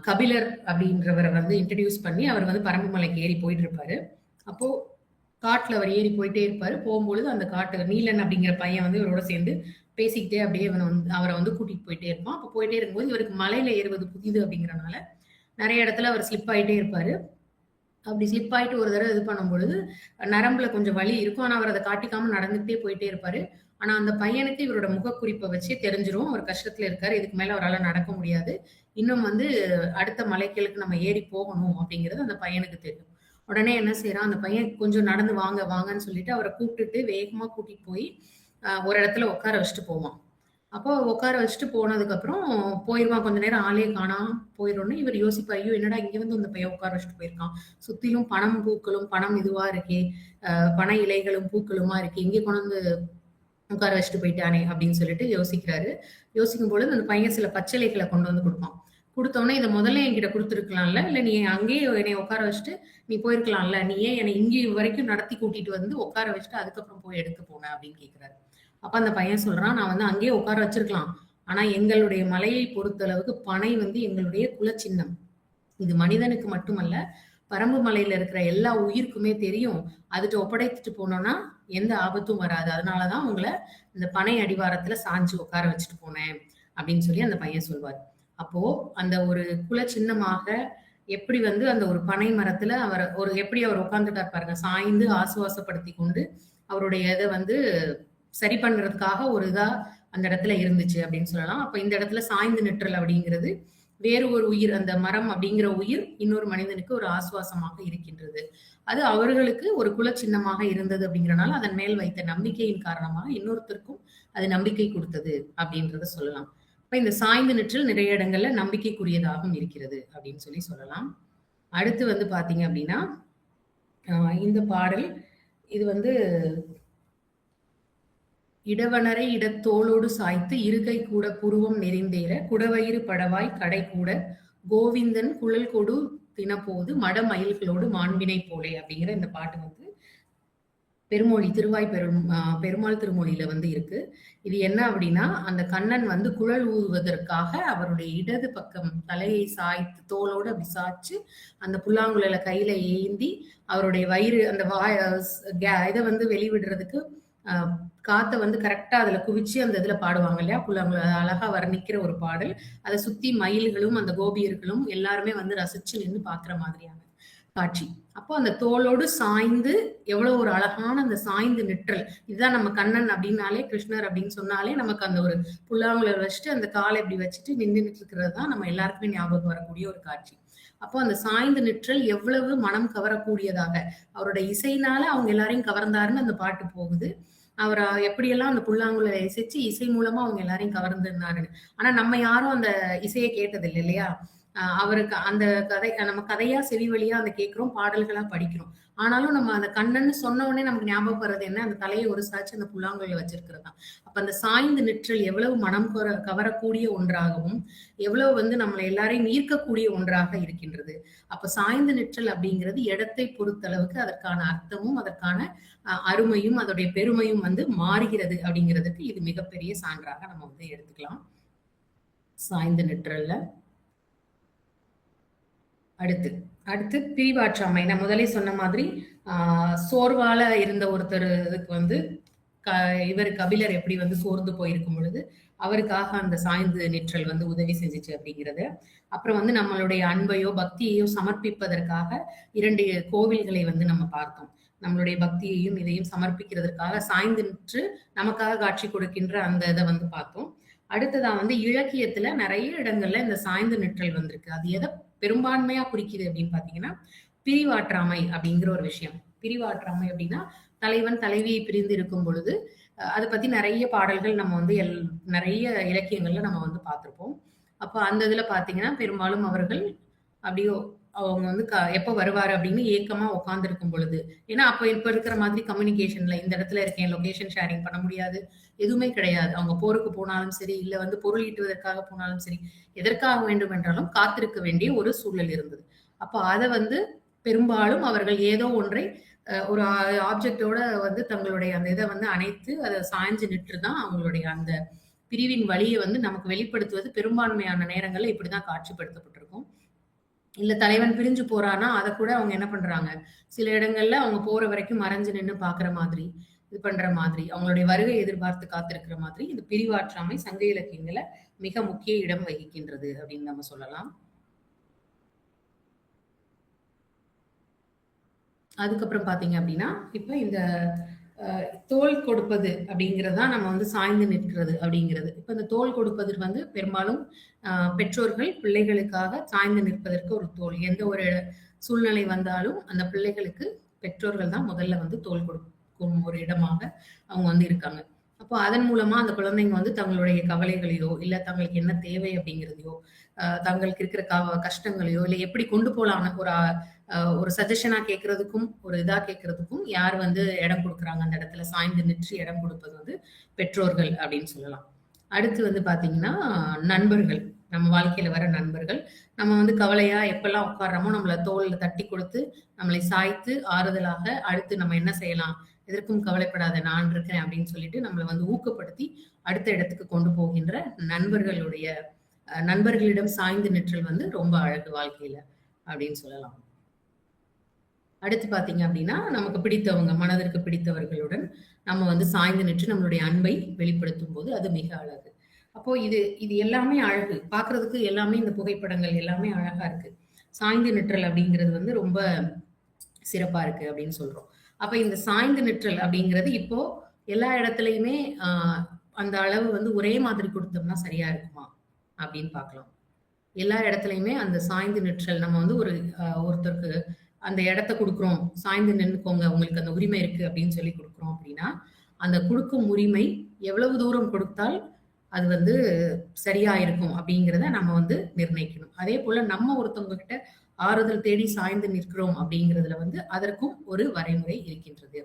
கபிலர் அப்படின்றவரை வந்து இன்ட்ரடியூஸ் பண்ணி அவர் வந்து பரம்புமலைக்கு ஏறி போயிட்டு இருப்பாரு. அப்போ காட்டுல அவர் ஏறி போயிட்டே இருப்பாரு. போகும்பொழுது அந்த காட்டு நீலன் அப்படிங்கிற பையன் வந்து இவரோட சேர்ந்து பேசிக்கிட்டே அப்படியே அவரை வந்து கூட்டிட்டு போயிட்டே இருப்பான். அப்போ போயிட்டே இருக்கும்போது இவருக்கு மலையில ஏறுவது புதிது அப்படிங்கிறனால நிறைய இடத்துல அவர் ஸ்லிப் ஆயிட்டே இருப்பாரு. அப்படி ஸ்லிப் ஆயிட்டு ஒரு தடவை இது பண்ணும் பொழுது நரம்புல கொஞ்சம் வலி இருக்கும். ஆனா அவர் அதை காட்டிக்காம நடந்துகிட்டே போயிட்டே இருப்பாரு. ஆனா அந்த பையனுக்கு இவரோட முகக்குறிப்பை வச்சு தெரிஞ்சிரும் அவர் கஷ்டத்துல இருக்காரு, இதுக்கு மேல அவரால் நடக்க முடியாது, இன்னும் வந்து அடுத்த மலைகளுக்கு நம்ம ஏறி போகணும் அப்படிங்கிறது அந்த பையனுக்கு தெரியும். உடனே என்ன செய்யறான், அந்த பையன் கொஞ்சம் நடந்து வாங்க வாங்கன்னு சொல்லிட்டு அவரை கூப்பிட்டுட்டு வேகமா கூட்டிட்டு போய் ஒரு இடத்துல உட்கார வச்சுட்டு போவான். அப்போ உட்கார வச்சுட்டு போனதுக்கப்புறம் போயிருவான். கொஞ்ச நேரம் ஆளே காணாம போயிடும்னு இவர் யோசிப்பார், ஐயோ என்னடா இங்க வந்து இந்த பையன் உட்கார வச்சுட்டு போயிருக்கான், சுத்திலும் பணம் பூக்களும் பணம் இதுவா இருக்கே, பனை இலைகளும் பூக்களுமா இருக்கு, இங்கே கொண்டு வந்து உட்கார வச்சுட்டு போயிட்டானே அப்படின்னு சொல்லிட்டு யோசிக்கிறாரு. யோசிக்கும் பொழுது அந்த பையன் சில பச்சிலைகளை கொண்டு வந்து கொடுப்பான். கொடுத்தோடனே இதை முதல்ல என்கிட்ட கொடுத்துருக்கலாம்ல, இல்லை நீ அங்கேயே என்னை உட்கார வச்சுட்டு நீ போயிருக்கலாம்ல, நீ ஏன் என்னை இங்கே வரைக்கும் நடத்தி கூட்டிட்டு வந்து உட்கார வச்சுட்டு அதுக்கப்புறம் போய் எடுக்க போன அப்படின்னு கேட்கிறாரு. அப்ப அந்த பையன் சொல்றான், நான் வந்து அங்கேயே உட்கார வச்சிருக்கலாம், ஆனா எங்களுடைய மலையை பொறுத்தளவுக்கு பனை வந்து எங்களுடைய குலச்சின்னம், இது மனிதனுக்கு மட்டுமல்ல பரம்பு மலையில இருக்கிற எல்லா உயிருக்குமே தெரியும், அதுட்டு ஒப்படைத்துட்டு போனோம்னா எந்த ஆபத்தும் வராது, அதனாலதான் உங்களை இந்த பனை அடிவாரத்துல சாஞ்சு உட்கார வச்சுட்டு போனேன் அப்படின்னு சொல்லி அந்த பையன் சொல்வார். அப்போ அந்த ஒரு குல சின்னமாக எப்படி வந்து அந்த ஒரு பனை மரத்துல எப்படி அவர் உட்கார்ந்துட்டார் பாருங்க, சாய்ந்து ஆசுவாசப்படுத்தி கொண்டு அவருடைய இதை வந்து சரி பண்றதுக்காக ஒரு இதா அந்த இடத்துல இருந்துச்சு அப்படின்னு சொல்லலாம். அப்ப இந்த இடத்துல சாய்ந்து நிற்றல் அப்படிங்கிறது வேறு ஒரு உயிர், அந்த மரம் அப்படிங்கிற உயிர் இன்னொரு மனிதனுக்கு ஒரு ஆசுவாசமாக இருக்கின்றது, அது அவர்களுக்கு ஒரு குல சின்னமாக இருந்தது அப்படிங்கிறனால அதன் மேல் வைத்த நம்பிக்கையின் காரணமாக இன்னொருத்தருக்கும் அது நம்பிக்கை கொடுத்தது அப்படின்றத சொல்லலாம். இப்ப இந்த சாய்ந்து நிற்றல் நிறைய இடங்கள்ல நம்பிக்கைக்குரியதாகவும் இருக்கிறது அப்படின்னு சொல்லி சொல்லலாம். அடுத்து வந்து பாத்தீங்க அப்படின்னா இந்த பாடல் இது வந்து இடவனரை இடத்தோளோடு சாய்த்து இருகை கூட புருவம் நெறிந்தேற குடவயிறு படவாய் கடை கூட கோவிந்தன் குழல் கொடு தினப்போது மடமயில்களோடு மாண்பினை போலே அப்படிங்கிற இந்த பாட்டு வந்து பெருமொழி பெருமாள் திருமொழியில வந்து இருக்கு. இது என்ன அப்படின்னா, அந்த கண்ணன் வந்து குழல் ஊதுவதற்காக அவருடைய இடது பக்கம் தலையை சாய்த்து தோளோடு அப்படி சாய்ச்சு அந்த புல்லாங்குழல கையில ஏந்தி அவருடைய வயிறு அந்த இதை வந்து வெளிவிடுறதுக்கு காத்த வந்து கரெக்டா அதுல குவிச்சு அந்த இதுல பாடுவாங்க இல்லையா, புல்லாங்குழல அழகா வர்ணிக்கிற ஒரு பாடல். அதை சுத்தி மயில்களும் அந்த கோபியர்களும் எல்லாருமே வந்து ரசிச்சு நின்று பாக்குற மாதிரியான காட்சி. அப்போ அந்த தோளோடு சாய்ந்து எவ்வளவு ஒரு அழகான அந்த சாய்ந்து நிற்றல், இதுதான் நம்ம கண்ணன் அப்படின்னாலே கிருஷ்ணர் அப்படின்னு சொன்னாலே நமக்கு அந்த ஒரு புல்லாங்குழல் வச்சுட்டு அந்த காலை இப்படி வச்சுட்டு நின்றுட்டு இருக்கிறது தான் நம்ம எல்லாருக்குமே ஞாபகம் வரக்கூடிய ஒரு காட்சி. அப்போ அந்த சாய்ந்து நிற்றல் எவ்வளவு மனம் கவரக்கூடியதாக, அவரோட இசைனால அவங்க எல்லாரையும் கவர்ந்தாருன்னு அந்த பாட்டு போகுது. அவர் எப்படியெல்லாம் அந்த புல்லாங்குழலை இசைச்சு இசை மூலமா அவங்க எல்லாரையும் கவர்ந்திருந்தாருன்னு. ஆனா நம்ம யாரும் அந்த இசையை கேட்டதில்லை இல்லையா, அவருக்கு அந்த கதை நம்ம கதையா செவி வழியா அந்த கேட்கிறோம், பாடல்களா படிக்கிறோம். ஆனாலும் நம்ம அந்த கண்ணன்னு சொன்ன உடனே நமக்கு ஞாபகம் வர்றது என்ன, அந்த தலையை ஒரு சாட்சி அந்த புல்லாங்குழலை வச்சிருக்கிறது தான். அப்ப அந்த சாய்ந்து நிற்றல் எவ்வளவு மனம் கவரக்கூடிய ஒன்றாகவும் எவ்வளவு வந்து நம்மளை எல்லாரையும் ஈர்க்கக்கூடிய ஒன்றாக இருக்கின்றது. அப்ப சாய்ந்து நிற்றல் அப்படிங்கிறது இடத்தை பொறுத்தளவுக்கு அதற்கான அர்த்தமும் அதற்கான அருமையும் அதோடைய பெருமையும் வந்து மாறுகிறது அப்படிங்கிறதுக்கு இது மிகப்பெரிய சான்றாக நம்ம வந்து எடுத்துக்கலாம். சாய்ந்து நிற்றல்ல அடுத்து பிரிவாற்றாமை. நான் முதலே சொன்ன மாதிரி சோர்வால இருந்த ஒருத்தருக்கு வந்து இவர் கபிலர் எப்படி வந்து சோர்ந்து போயிருக்கும் பொழுது அவருக்காக அந்த சாய்ந்து நிற்றல் வந்து உதவி செஞ்சுச்சு அப்படிங்கிறது. அப்புறம் வந்து நம்மளுடைய அன்பையோ பக்தியையோ சமர்ப்பிப்பதற்காக 2 கோவில்களை வந்து நம்ம பார்த்தோம். நம்மளுடைய பக்தியையும் இதையும் சமர்ப்பிக்கிறதுக்காக சாய்ந்து நின்று நமக்காக காட்சி கொடுக்கின்ற அந்த இதை வந்து பார்த்தோம். அடுத்ததான் வந்து இலக்கியத்துல நிறைய இடங்கள்ல இந்த சாய்ந்து நிற்றல் வந்திருக்கு. அது எதை பெரும்பான்மையா குறிக்குது அப்படின்னு பாத்தீங்கன்னா, பிரிவாற்றாமை அப்படிங்கிற ஒரு விஷயம். பிரிவாற்றாமை அப்படின்னா தலைவன் தலைவியை பிரிந்து இருக்கும் பொழுது அதை பத்தி நிறைய பாடல்கள் நம்ம வந்து நிறைய இலக்கியங்கள்ல நம்ம வந்து பார்த்திருப்போம். அப்ப அந்த இதுல பாத்தீங்கன்னா பெரும்பாலும் அவர்கள் அப்படியோ அவங்க வந்து எப்ப வருவாரு அப்படின்னு ஏக்கமா உட்கார்ந்துருக்கும் பொழுது, ஏன்னா அப்ப இப்ப இருக்கிற மாதிரி கம்யூனிகேஷன்ல இந்த இடத்துல இருக்கேன், லொகேஷன் ஷேரிங் பண்ண முடியாது, எதுவுமே கிடையாது. அவங்க போருக்கு போனாலும் சரி, இல்ல வந்து பொருள் ஈட்டுவதற்காக போனாலும் சரி, எதற்காக வேண்டும் என்றாலும் காத்திருக்க வேண்டிய ஒரு சூழல் இருந்தது. அப்ப அதை வந்து பெரும்பாலும் அவர்கள் ஏதோ ஒன்றை ஒரு ஆப்ஜெக்டோட வந்து தங்களுடைய அந்த இதை வந்து அணைத்து அதை சாய்ஞ்சு நின்றுதான் அவங்களுடைய அந்த பிரிவின் வழியை வந்து நமக்கு வெளிப்படுத்துவது பெரும்பான்மையான நேரங்கள்ல இப்படிதான் காட்சிப்படுத்தப்பட்டிருக்கும். இல்ல தலைவன் பிரிஞ்சு போறானா அதை கூட அவங்க என்ன பண்றாங்க, சில இடங்கள்ல அவங்க போற வரைக்கும் மறைஞ்சு நின்று பாக்குற மாதிரி, இது பண்ற மாதிரி, அவங்களுடைய வருகை எதிர்பார்த்து காத்திருக்கிற மாதிரி இந்த பிரிவாற்றாமை சங்க இலக்கியங்கள மிக முக்கிய இடம் வகிக்கின்றது அப்படின்னு நம்ம சொல்லலாம். அதுக்கப்புறம் பாத்தீங்க அப்படின்னா இப்ப இந்த தோள் கொடுப்பது அப்படிங்கிறது தான் நம்ம வந்து சாய்ந்து நிற்கிறது அப்படிங்கிறது. இப்ப இந்த தோள் கொடுப்பது வந்து பெரும்பாலும் பெற்றோர்கள் பிள்ளைகளுக்காக சாய்ந்து நிற்பதற்கு ஒரு தோள். எந்த ஒரு சூழ்நிலை வந்தாலும் அந்த பிள்ளைகளுக்கு பெற்றோர்கள் தான் முதல்ல வந்து தோள் கொடுக்கும் ஒரு இடமாக அவங்க வந்து இருக்காங்க. அப்போ அதன் மூலமா அந்த குழந்தைங்க வந்து தங்களுடைய கவலைகளையோ, இல்ல தங்களுக்கு என்ன தேவை அப்படிங்கிறதையோ, தங்களுக்கு இருக்கிற கஷ்டங்களையோ, இல்ல எப்படி கொண்டு போலாம்னு ஒரு சஜஷனா கேட்கறதுக்கும், ஒரு இதா கேட்கறதுக்கும் யார் வந்து இடம் கொடுக்குறாங்க அந்த இடத்துல சாய்ந்து நின்று இடம் கொடுப்பது வந்து பெற்றோர்கள் அப்படின்னு சொல்லலாம். அடுத்து வந்து பாத்தீங்கன்னா நண்பர்கள், நம்ம வாழ்க்கையில வர நண்பர்கள். நம்ம வந்து கவலையா எப்பெல்லாம் உட்கார்றோமோ நம்மள தோல்ல தட்டி கொடுத்து நம்மளை சாய்த்து ஆறுதலாக அடுத்து நம்ம என்ன செய்யலாம், எதற்கும் கவலைப்படாத நான் இருக்கேன் அப்படின்னு சொல்லிட்டு நம்மளை வந்து ஊக்கப்படுத்தி அடுத்த இடத்துக்கு கொண்டு போகின்ற நண்பர்களிடம் சாய்ந்து நிற்றல் வந்து ரொம்ப அழகு வாழ்க்கையில அப்படின்னு சொல்லலாம். அடுத்து பாத்தீங்க அப்படின்னா நமக்கு பிடித்தவங்க, மனதிற்கு பிடித்தவர்களுடன் நம்ம வந்து சாய்ந்து நின்று நம்மளுடைய அன்பை வெளிப்படுத்தும் போது அது மிக அழகு. அப்போ இது எல்லாமே அழகு, பாக்குறதுக்கு எல்லாமே இந்த புகைப்படங்கள் எல்லாமே அழகா இருக்கு. சாய்ந்து நிற்றல் அப்படிங்கிறது வந்து ரொம்ப சிறப்பா இருக்கு அப்படின்னு சொல்றோம். அப்ப இந்த சாய்ந்து நிற்றல் அப்படிங்கிறது இப்போ எல்லா இடத்துலயுமே அந்த அளவு வந்து ஒரே மாதிரி கொடுத்தோம்னா சரியா இருக்குமா அப்படின்னு பார்க்கலாம். எல்லா இடத்துலயுமே அந்த சாய்ந்து நிற்றல் நம்ம வந்து ஒருத்தருக்கு அந்த இடத்த கொடுக்குறோம், சாய்ந்து நின்னுக்கோங்க, உங்களுக்கு அந்த உரிமை இருக்கு அப்படின்னு சொல்லி கொடுக்குறோம் அப்படின்னா, அந்த கொடுக்கும் உரிமை எவ்வளவு தூரம் கொடுத்தால் அது வந்து சரியா இருக்கும் அப்படிங்கிறத நம்ம வந்து நிர்ணயிக்கணும். அதே போல நம்ம ஒருத்தவங்க கிட்ட ஆறுதல் தேடி சாய்ந்து நிற்கிறோம் அப்படிங்கிறதுல வந்து அதற்கும் ஒரு வரைமுறை இருக்கின்றது.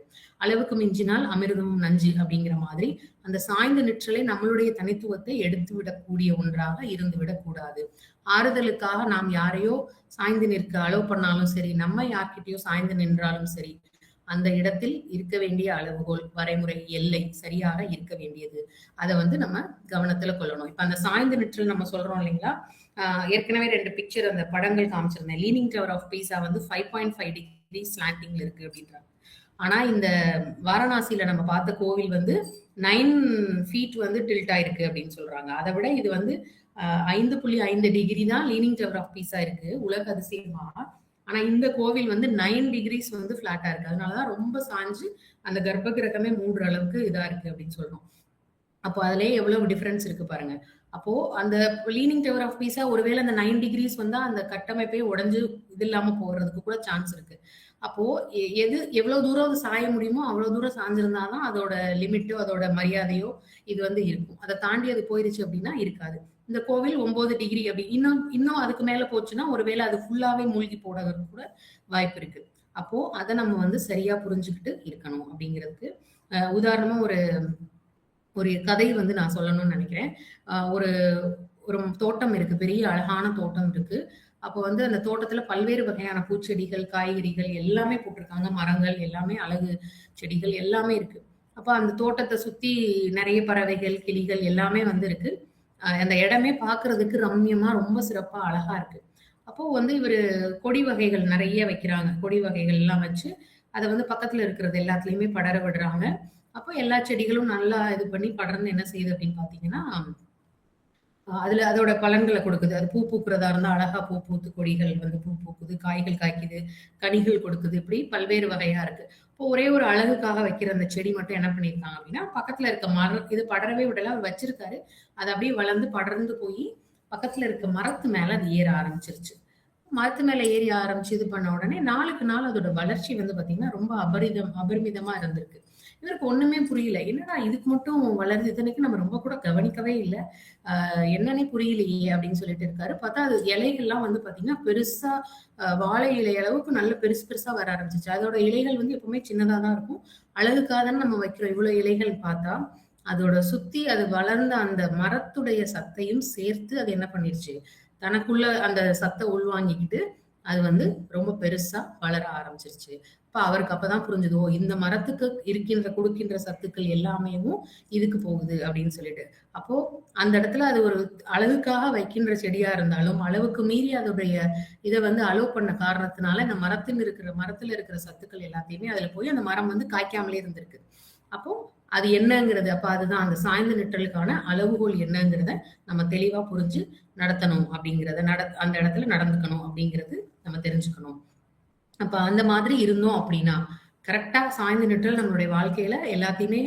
அளவுக்கு மிஞ்சினால் அமிர்தமும் நஞ்சு அப்படிங்கிற மாதிரி அந்த சாய்ந்து நிற்றலை நம்மளுடைய தனித்துவத்தை எடுத்து விடக்கூடிய ஒன்றாக இருந்து விடக்கூடாது. ஆறுதலுக்காக நாம் யாரையோ சாய்ந்து நிற்க அளவு பண்ணாலும் சரி, நம்ம யார்கிட்டயோ சாய்ந்து நின்றாலும் சரி, அந்த இடத்தில் இருக்க வேண்டிய அளவுகோல், வரைமுறை, எல்லை சரியாக இருக்க வேண்டியது. அதை வந்து நம்ம கவனத்துல கொள்ளணும். இப்ப அந்த சாய்ந்து நிற்றல் நம்ம சொல்றோம் இல்லைங்களா, ஏற்கனவே 2 பிக்சர் அந்த படங்கள் காமிச்சிருந்தேன். லீனிங் டவர் ஆஃப் பீஸா வந்து 5.5 டிகிரி ஸ்லாண்டிங்ல இருக்கு அப்படின்றாங்க. ஆனா இந்த வாரணாசியில நம்ம பார்த்த கோவில் வந்து 9 ஃபீட் வந்து டில்ட் ஆயிருக்கு அப்படின்னு சொல்றாங்க. அதை விட இது வந்து 5.5 டிகிரி தான் லீனிங் டவர் ஆஃப் பீஸா இருக்கு உலக அதிசயமா. ஆனா இந்த கோவில் வந்து 9 டிகிரிஸ் வந்து பிளாட்டா இருக்கு. அதனாலதான் ரொம்ப சாஞ்சு அந்த கர்ப்ப கிரகமே 3 அளவுக்கு இதா இருக்கு அப்படின்னு சொல்றோம். அப்போ அதுலயே எவ்வளவு டிஃபரன்ஸ் இருக்கு பாருங்க. அப்போ அந்த லீனிங் டவர் ஆஃப் பீஸா ஒருவேளை அந்த 9 டிகிரிஸ் வந்தா அந்த கட்டமைப்பே உடைஞ்சு இது இல்லாம போறதுக்கு கூட சான்ஸ் இருக்கு. அப்போ எவ்வளவு தூரம் சாய முடியுமோ அவ்வளவு தூரம் சாஞ்சிருந்தாதான் அதோட லிமிட்டோ அதோட மரியாதையோ இது வந்து இருக்கும். அதை தாண்டி அது போயிருச்சு அப்படின்னா இருக்காது. இந்த கோவில் 9 டிகிரி அப்படி இன்னும் அதுக்கு மேல போச்சுன்னா ஒருவேளை அது ஃபுல்லாவே மூழ்கி போடுறதுக்கு கூட வாய்ப்பு இருக்கு. அப்போ அதை நம்ம வந்து சரியா புரிஞ்சுக்கிட்டு இருக்கணும் அப்படிங்கிறதுக்கு உதாரணமா ஒரு கதை வந்து நான் சொல்லணும்னு நினைக்கிறேன். ஒரு ஒரு தோட்டம் இருக்கு, பெரிய அழகான தோட்டம் இருக்கு. அப்போ வந்து அந்த தோட்டத்துல பல்வேறு வகையான பூச்செடிகள், காய்கறிகள் எல்லாமே போட்டிருக்காங்க, மரங்கள் எல்லாமே, அழகு செடிகள் எல்லாமே இருக்கு. அப்ப அந்த தோட்டத்தை சுத்தி நிறைய பறவைகள், கிளிகள் எல்லாமே வந்து இருக்கு. அந்த இடமே பாக்குறதுக்கு ரம்யமா ரொம்ப சிறப்பா அழகா இருக்கு. அப்போ வந்து இவரு கொடி வகைகள் நிறைய வைக்கிறாங்க. கொடி வகைகள் எல்லாம் வச்சு அதை வந்து பக்கத்துல இருக்கிறது எல்லாத்துலயுமே படர விடுறாங்க. அப்போ எல்லா செடிகளும் நல்லா இது பண்ணி படர்ந்து என்ன செய்யுது அப்படின்னு பாத்தீங்கன்னா அதுல அதோட பலன்களை கொடுக்குது. அது பூ பூக்குறதா இருந்தா அழகா பூ பூத்து கொடிகள் வந்து பூ பூக்குது, காய்கள் காய்க்குது, கனிகள் கொடுக்குது, இப்படி பல்வேறு வகையா இருக்கு. இப்போ ஒரே ஒரு அழகுக்காக வைக்கிற அந்த செடி மட்டும் என்ன பண்ணிருக்காங்க அப்படின்னா பக்கத்துல இருக்க மரம் இது படரவே விடல, அவர் வச்சிருக்காரு. அது அப்படியே வளர்ந்து படர்ந்து போய் பக்கத்துல இருக்க மரத்து மேல அது ஏற ஆரம்பிச்சிருச்சு. மரத்து மேல ஏறி ஆரம்பிச்சு இது பண்ண உடனே நாளுக்கு நாள் அதோட வளர்ச்சி வந்து பாத்தீங்கன்னா ரொம்ப அபரிமிதமா இருந்திருக்கு. இவருக்கு ஒண்ணுமே புரியல, என்னடா இதுக்கு மட்டும் வளர்ந்து, இத்தனைக்கு நம்ம ரொம்ப கூட கவனிக்கவே இல்லை, என்னன்னே புரியலையே அப்படின்னு சொல்லிட்டு இருக்காரு. பார்த்தா அது இலைகள்லாம் வந்து பாத்தீங்கன்னா பெருசா வாழை இலை அளவுக்கு நல்ல பெருசு பெருசா வர ஆரம்பிச்சிச்சு. அதோட இலைகள் வந்து எப்பவுமே சின்னதா தான் இருக்கும். அழகுக்காக தானே நம்ம வைக்கிறோம். இவ்வளவு இலைகள் பார்த்தா அதோட சுத்தி அது வளர்ந்த அந்த மரத்துடைய சத்தையும் சேர்த்து அது என்ன பண்ணிருச்சு, தனக்குள்ள அந்த சத்தை உள்வாங்கிக்கிட்டு அது வந்து ரொம்ப பெருசா வளர ஆரம்பிச்சிருச்சு. அப்ப அவருக்கு அப்பதான் புரிஞ்சது, ஓ இந்த மரத்துக்கு கொடுக்கின்ற சத்துக்கள் எல்லாமே இதுக்கு போகுது அப்படின்னு சொல்லிட்டு. அப்போ அந்த இடத்துல அது ஒரு அழகுக்காக வைக்கின்ற செடியா இருந்தாலும் அளவுக்கு மீறி அதோடைய இதை வந்து அலோவ் பண்ண காரணத்தினால இந்த மரத்துல இருக்கிற சத்துக்கள் எல்லாத்தையுமே அதுல போய் அந்த மரம் வந்து காய்க்காமலே இருந்திருக்கு. அப்போ அது என்னங்கிறது, அப்ப அதுதான் அந்த சாய்ந்து நிற்றலுக்கான அளவுகோல் என்னங்கிறத நம்ம தெளிவா புரிஞ்சு நடத்தணும் அப்படிங்கிறத அந்த இடத்துல நடந்துக்கணும் அப்படிங்கிறது நம்ம தெரிஞ்சுக்கணும். அப்ப அந்த மாதிரி இருந்தோம் அப்படின்னா கரெக்ட்டா சாய்ந்து நிற்றல் நம்மளுடைய வாழ்க்கையில எல்லாத்தையுமே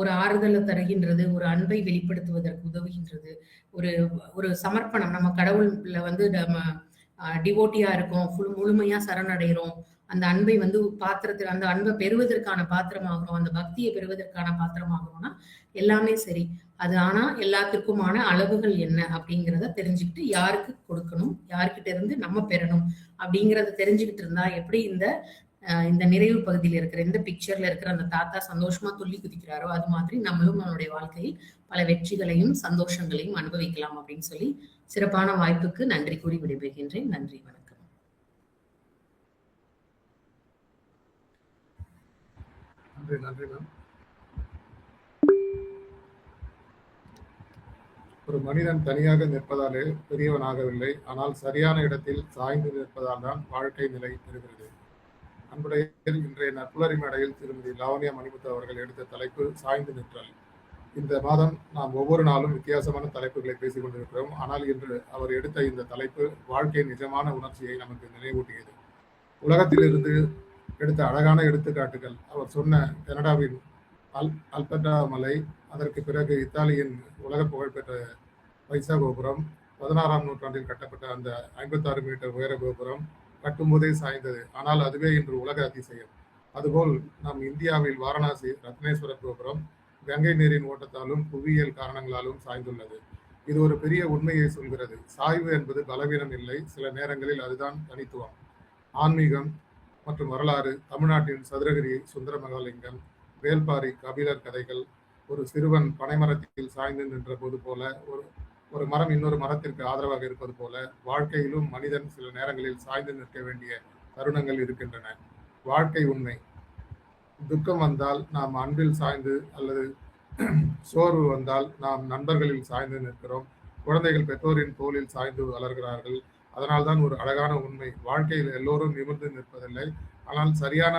ஒரு ஆறுதல தருகின்றது. ஒரு அன்பை வெளிப்படுத்துவதற்கு உதவுகின்றது. ஒரு ஒரு சமர்ப்பணம். நம்ம கடவுள்ல வந்து நம்ம டிவோட்டியா இருக்கோம். முழுமையா சரணடைறோம். அந்த அன்பை வந்து பாத்திரத்தில் அந்த அன்பை பெறுவதற்கான பாத்திரமாகிறோம். அந்த பக்தியை பெறுவதற்கான பாத்திரமாகிறோம்னா, எல்லாமே சரி. அது ஆனா எல்லாத்திற்குமான அளவுகள் என்ன அப்படிங்கிறத தெரிஞ்சுக்கிட்டு யாருக்கு கொடுக்கணும், யார்கிட்ட இருந்து நம்ம பெறணும் அப்படிங்கிறத தெரிஞ்சுக்கிட்டு இருந்தா எப்படி இந்த நிறைவு பகுதியில இருக்கிற இந்த பிக்சர்ல இருக்கிற அந்த தாத்தா சந்தோஷமா துள்ளி குதிக்கிறாரோ, அது மாதிரி நம்மளும் நம்மளுடைய வாழ்க்கையில் பல வெற்றிகளையும், சந்தோஷங்களையும் அனுபவிக்கலாம் அப்படின்னு சொல்லி சிறப்பான வாய்ப்புக்கு நன்றி கூறி விடைபெறுகின்றேன். நன்றி, வணக்கம். நன்றி மேம். ஒரு மனிதன் தனியாக நிற்பதாலே பெரியவனாகவில்லை, ஆனால் சரியான இடத்தில் சாய்ந்து நிற்பதால் தான் வாழ்க்கை நிலை பெறுகிறது. அன்புடைய இன்றைய நட்புலரி மேடையில் திருமதி லாவண்யா மணிமுத்து அவர்கள் எடுத்த தலைப்பு சாய்ந்து நிற்றல். இந்த மாதம் நாம் ஒவ்வொரு நாளும் வித்தியாசமான தலைப்புகளை பேசிக் கொண்டிருக்கிறோம். ஆனால் இன்று அவர் எடுத்த இந்த தலைப்பு வாழ்க்கையின் நிஜமான உணர்ச்சியை நமக்கு நினைவூட்டியது. உலகத்திலிருந்து எடுத்த அழகான எடுத்துக்காட்டுகள். அவர் சொன்ன கனடாவின் அல்பர்டா மலை, அதற்கு பிறகு இத்தாலியின் உலக புகழ்பெற்ற பைசா கோபுரம், 16ஆம் நூற்றாண்டில் கட்டப்பட்ட அந்த 56 மீட்டர் உயர கோபுரம் கட்டும்போதே சாய்ந்தது. ஆனால் அதுவே இன்று உலக அதிசயம். அதுபோல் நம் இந்தியாவில் வாரணாசி ரத்னேஸ்வரர் கோபுரம் கங்கை நீரின் ஓட்டத்தாலும் புவியியல் காரணங்களாலும் சாய்ந்துள்ளது. இது ஒரு பெரிய உண்மையை சொல்கிறது. சாய்வு என்பது பலவீனம் இல்லை, சில நேரங்களில் அதுதான் தனித்துவம். ஆன்மீகம் மற்றும் வரலாறு. தமிழ்நாட்டின் சதுரகிரி சுந்தரமகாலிங்கம், வேல்பாரி கபிலர் கதைகள், ஒரு சிறுவன் பனைமரத்தில் சாய்ந்து நின்ற போது போல, ஒரு மரம் இன்னொரு மரத்திற்கு ஆதரவாக இருப்பது போல, வாழ்க்கையிலும் மனிதன் சில நேரங்களில் சாய்ந்து நிற்க வேண்டிய தருணங்கள் இருக்கின்றன. வாழ்க்கை உண்மை. துக்கம் வந்தால் நாம் அன்பில் சாய்ந்து, அல்லது சோர்வு வந்தால் நாம் நண்பர்களில் சாய்ந்து நிற்கிறோம். குழந்தைகள் பெற்றோரின் தோளில் சாய்ந்து வளர்கிறார்கள். அதனால்தான் ஒரு அழகான உண்மை, வாழ்க்கையில் எல்லோரும் நிமிர்ந்து நிற்பதில்லை, ஆனால் சரியான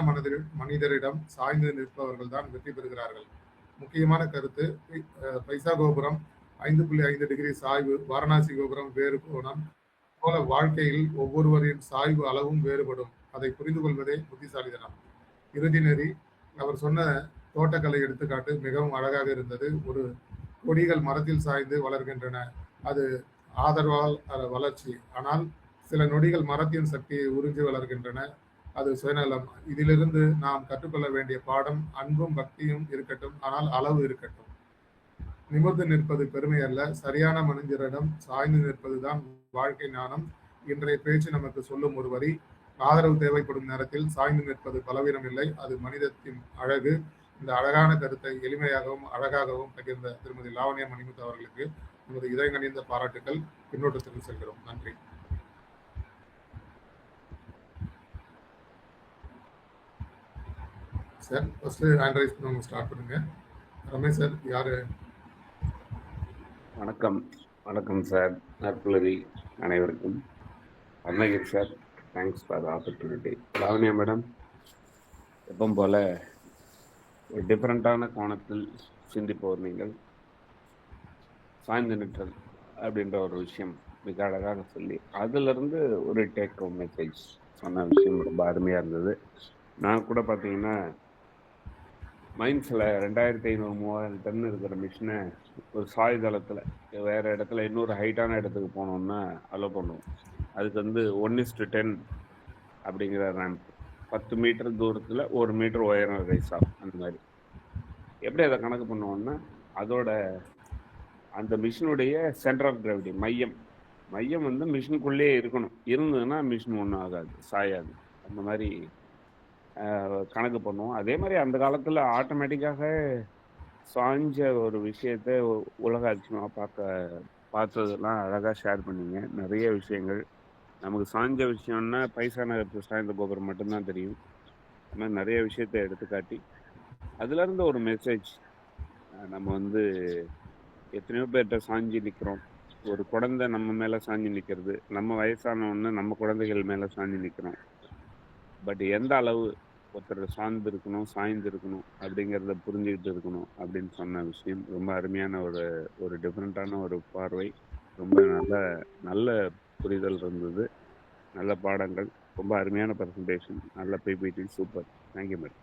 மனிதரிடம் சாய்ந்து நிற்பவர்கள் தான் வெற்றி பெறுகிறார்கள். முக்கியமான கருத்து, பைசா கோபுரம் 5.5 டிகிரி சாய்வு, வாரணாசி கோபுரம் வேறு கோணம் போல வாழ்க்கையில் ஒவ்வொருவரின் சாய்வு அளவும் வேறுபடும். அதை புரிந்து கொள்வதே புத்திசாலிதனம். இறுதி நெறி. அவர் சொன்ன தோட்டக்கலை எடுத்துக்காட்டு மிகவும் அழகாக இருந்தது. ஒரு கொடிகள் மரத்தில் சாய்ந்து வளர்கின்றன, அது ஆதரவால் வளர்ச்சி. ஆனால் சில நொடிகள் மரத்தின் சக்தியை உறிஞ்சி வளர்கின்றன, அது சுயநலம். இதிலிருந்து நாம் கற்றுக்கொள்ள வேண்டிய பாடம், அன்பும் பக்தியும் இருக்கட்டும், ஆனால் அளவு இருக்கட்டும். நிமிர்ந்து நிற்பது பெருமை அல்ல, சரியான மனிதரிடம் சாய்ந்து நிற்பதுதான் வாழ்க்கை ஞானம். இன்றைய பேச்சு நமக்கு சொல்லும் ஒரு வரி, ஆதரவு தேவைப்படும் நேரத்தில் சாய்ந்து நிற்பது பலவீனம் இல்லை, அது மனிதத்தின் அழகு. இந்த அழகான கருத்தை எளிமையாகவும் அழகாகவும் பகிர்ந்த திருமதி லாவண்யா மணிமுத்து அவர்களுக்கு நமது இதயங்கனிந்த பாராட்டுக்கள். பின்னோட்டத்திற்கு செல்கிறோம். நன்றி சார். ஃபர்ஸ்ட் ஹேண்ட் ரைஸ் பண்ணவங்க ஸ்டார்ட் பண்ணுங்க. ரமேஷ் சார், யாரு? வணக்கம் சார். நற்புலரி அனைவருக்கும். Arunagiri sir, thanks for the opportunity. Lavanya madam, எப்பவும் போல ஒரு டிஃப்ரெண்ட்டான கோணத்தில் சிந்திப்பவர் நீங்கள். சாய்ந்து நிற்றல் அப்படின்ற ஒரு விஷயம் மிக அழகாக சொல்லி, அதிலிருந்து ஒரு டேக் ஹோம் மெசேஜ் சொன்ன விஷயம் ரொம்ப அருமையாக இருந்தது. நான் கூட பார்த்தீங்கன்னா மைன்ஸில் 2500-3000 டன் இருக்கிற மிஷினை ஒரு சாய்தளத்தில் வேறு இடத்துல இன்னொரு ஹைட்டான இடத்துக்கு போனோம்னா அலோவ் பண்ணுவோம். அதுக்கு வந்து 1:10 அப்படிங்கிற ரேம்ப், 10 மீட்டர் தூரத்தில் 1 மீட்டர் உயரம் ரைஸ் ஆகும். அந்த மாதிரி எப்படி அதை கணக்கு பண்ணுவோம்னா, அதோட அந்த மிஷினுடைய சென்டர் ஆஃப் கிராவிட்டி, மையம் வந்து மிஷினுக்குள்ளேயே இருக்கணும். இருந்ததுன்னா மிஷின் ஒன்றும் ஆகாது, சாயாது. அந்த மாதிரி கணக்கு பண்ணுவோம். அதே மாதிரி அந்த காலத்தில் ஆட்டோமேட்டிக்காக சாய்ஞ்ச ஒரு விஷயத்தை உலக அதிசயமாக பார்த்ததெல்லாம் அழகாக ஷேர் பண்ணிங்க. நிறைய விஷயங்கள் நமக்கு சாய்ஞ்ச விஷயம்னா பைசா நகரத்து சாய்ந்த கோபுரம் மட்டும்தான் தெரியும். ஆனால் நிறைய விஷயத்தை எடுத்துக்காட்டி அதுலேருந்து ஒரு மெசேஜ், நம்ம வந்து எத்தனையோ பேர்கிட்ட சாஞ்சி நிற்கிறோம். ஒரு குழந்தை நம்ம மேலே சாஞ்சி நிற்கிறது, நம்ம வயசானவொன்னு நம்ம குழந்தைகள் மேலே சாஞ்சி நிற்கிறோம். பட் எந்த அளவு ஒருத்தர் சாய்ந்து இருக்கணும் அப்படிங்கிறத புரிஞ்சுக்கிட்டு இருக்கணும் அப்படின்னு சொன்ன விஷயம் ரொம்ப அருமையான ஒரு டிஃப்ரெண்ட்டான ஒரு பார்வை. ரொம்ப நல்ல புரிதல் இருந்தது, நல்ல பாடங்கள், ரொம்ப அருமையான ப்ரெசன்டேஷன், நல்ல பிபிடி, சூப்பர். Thank you madam.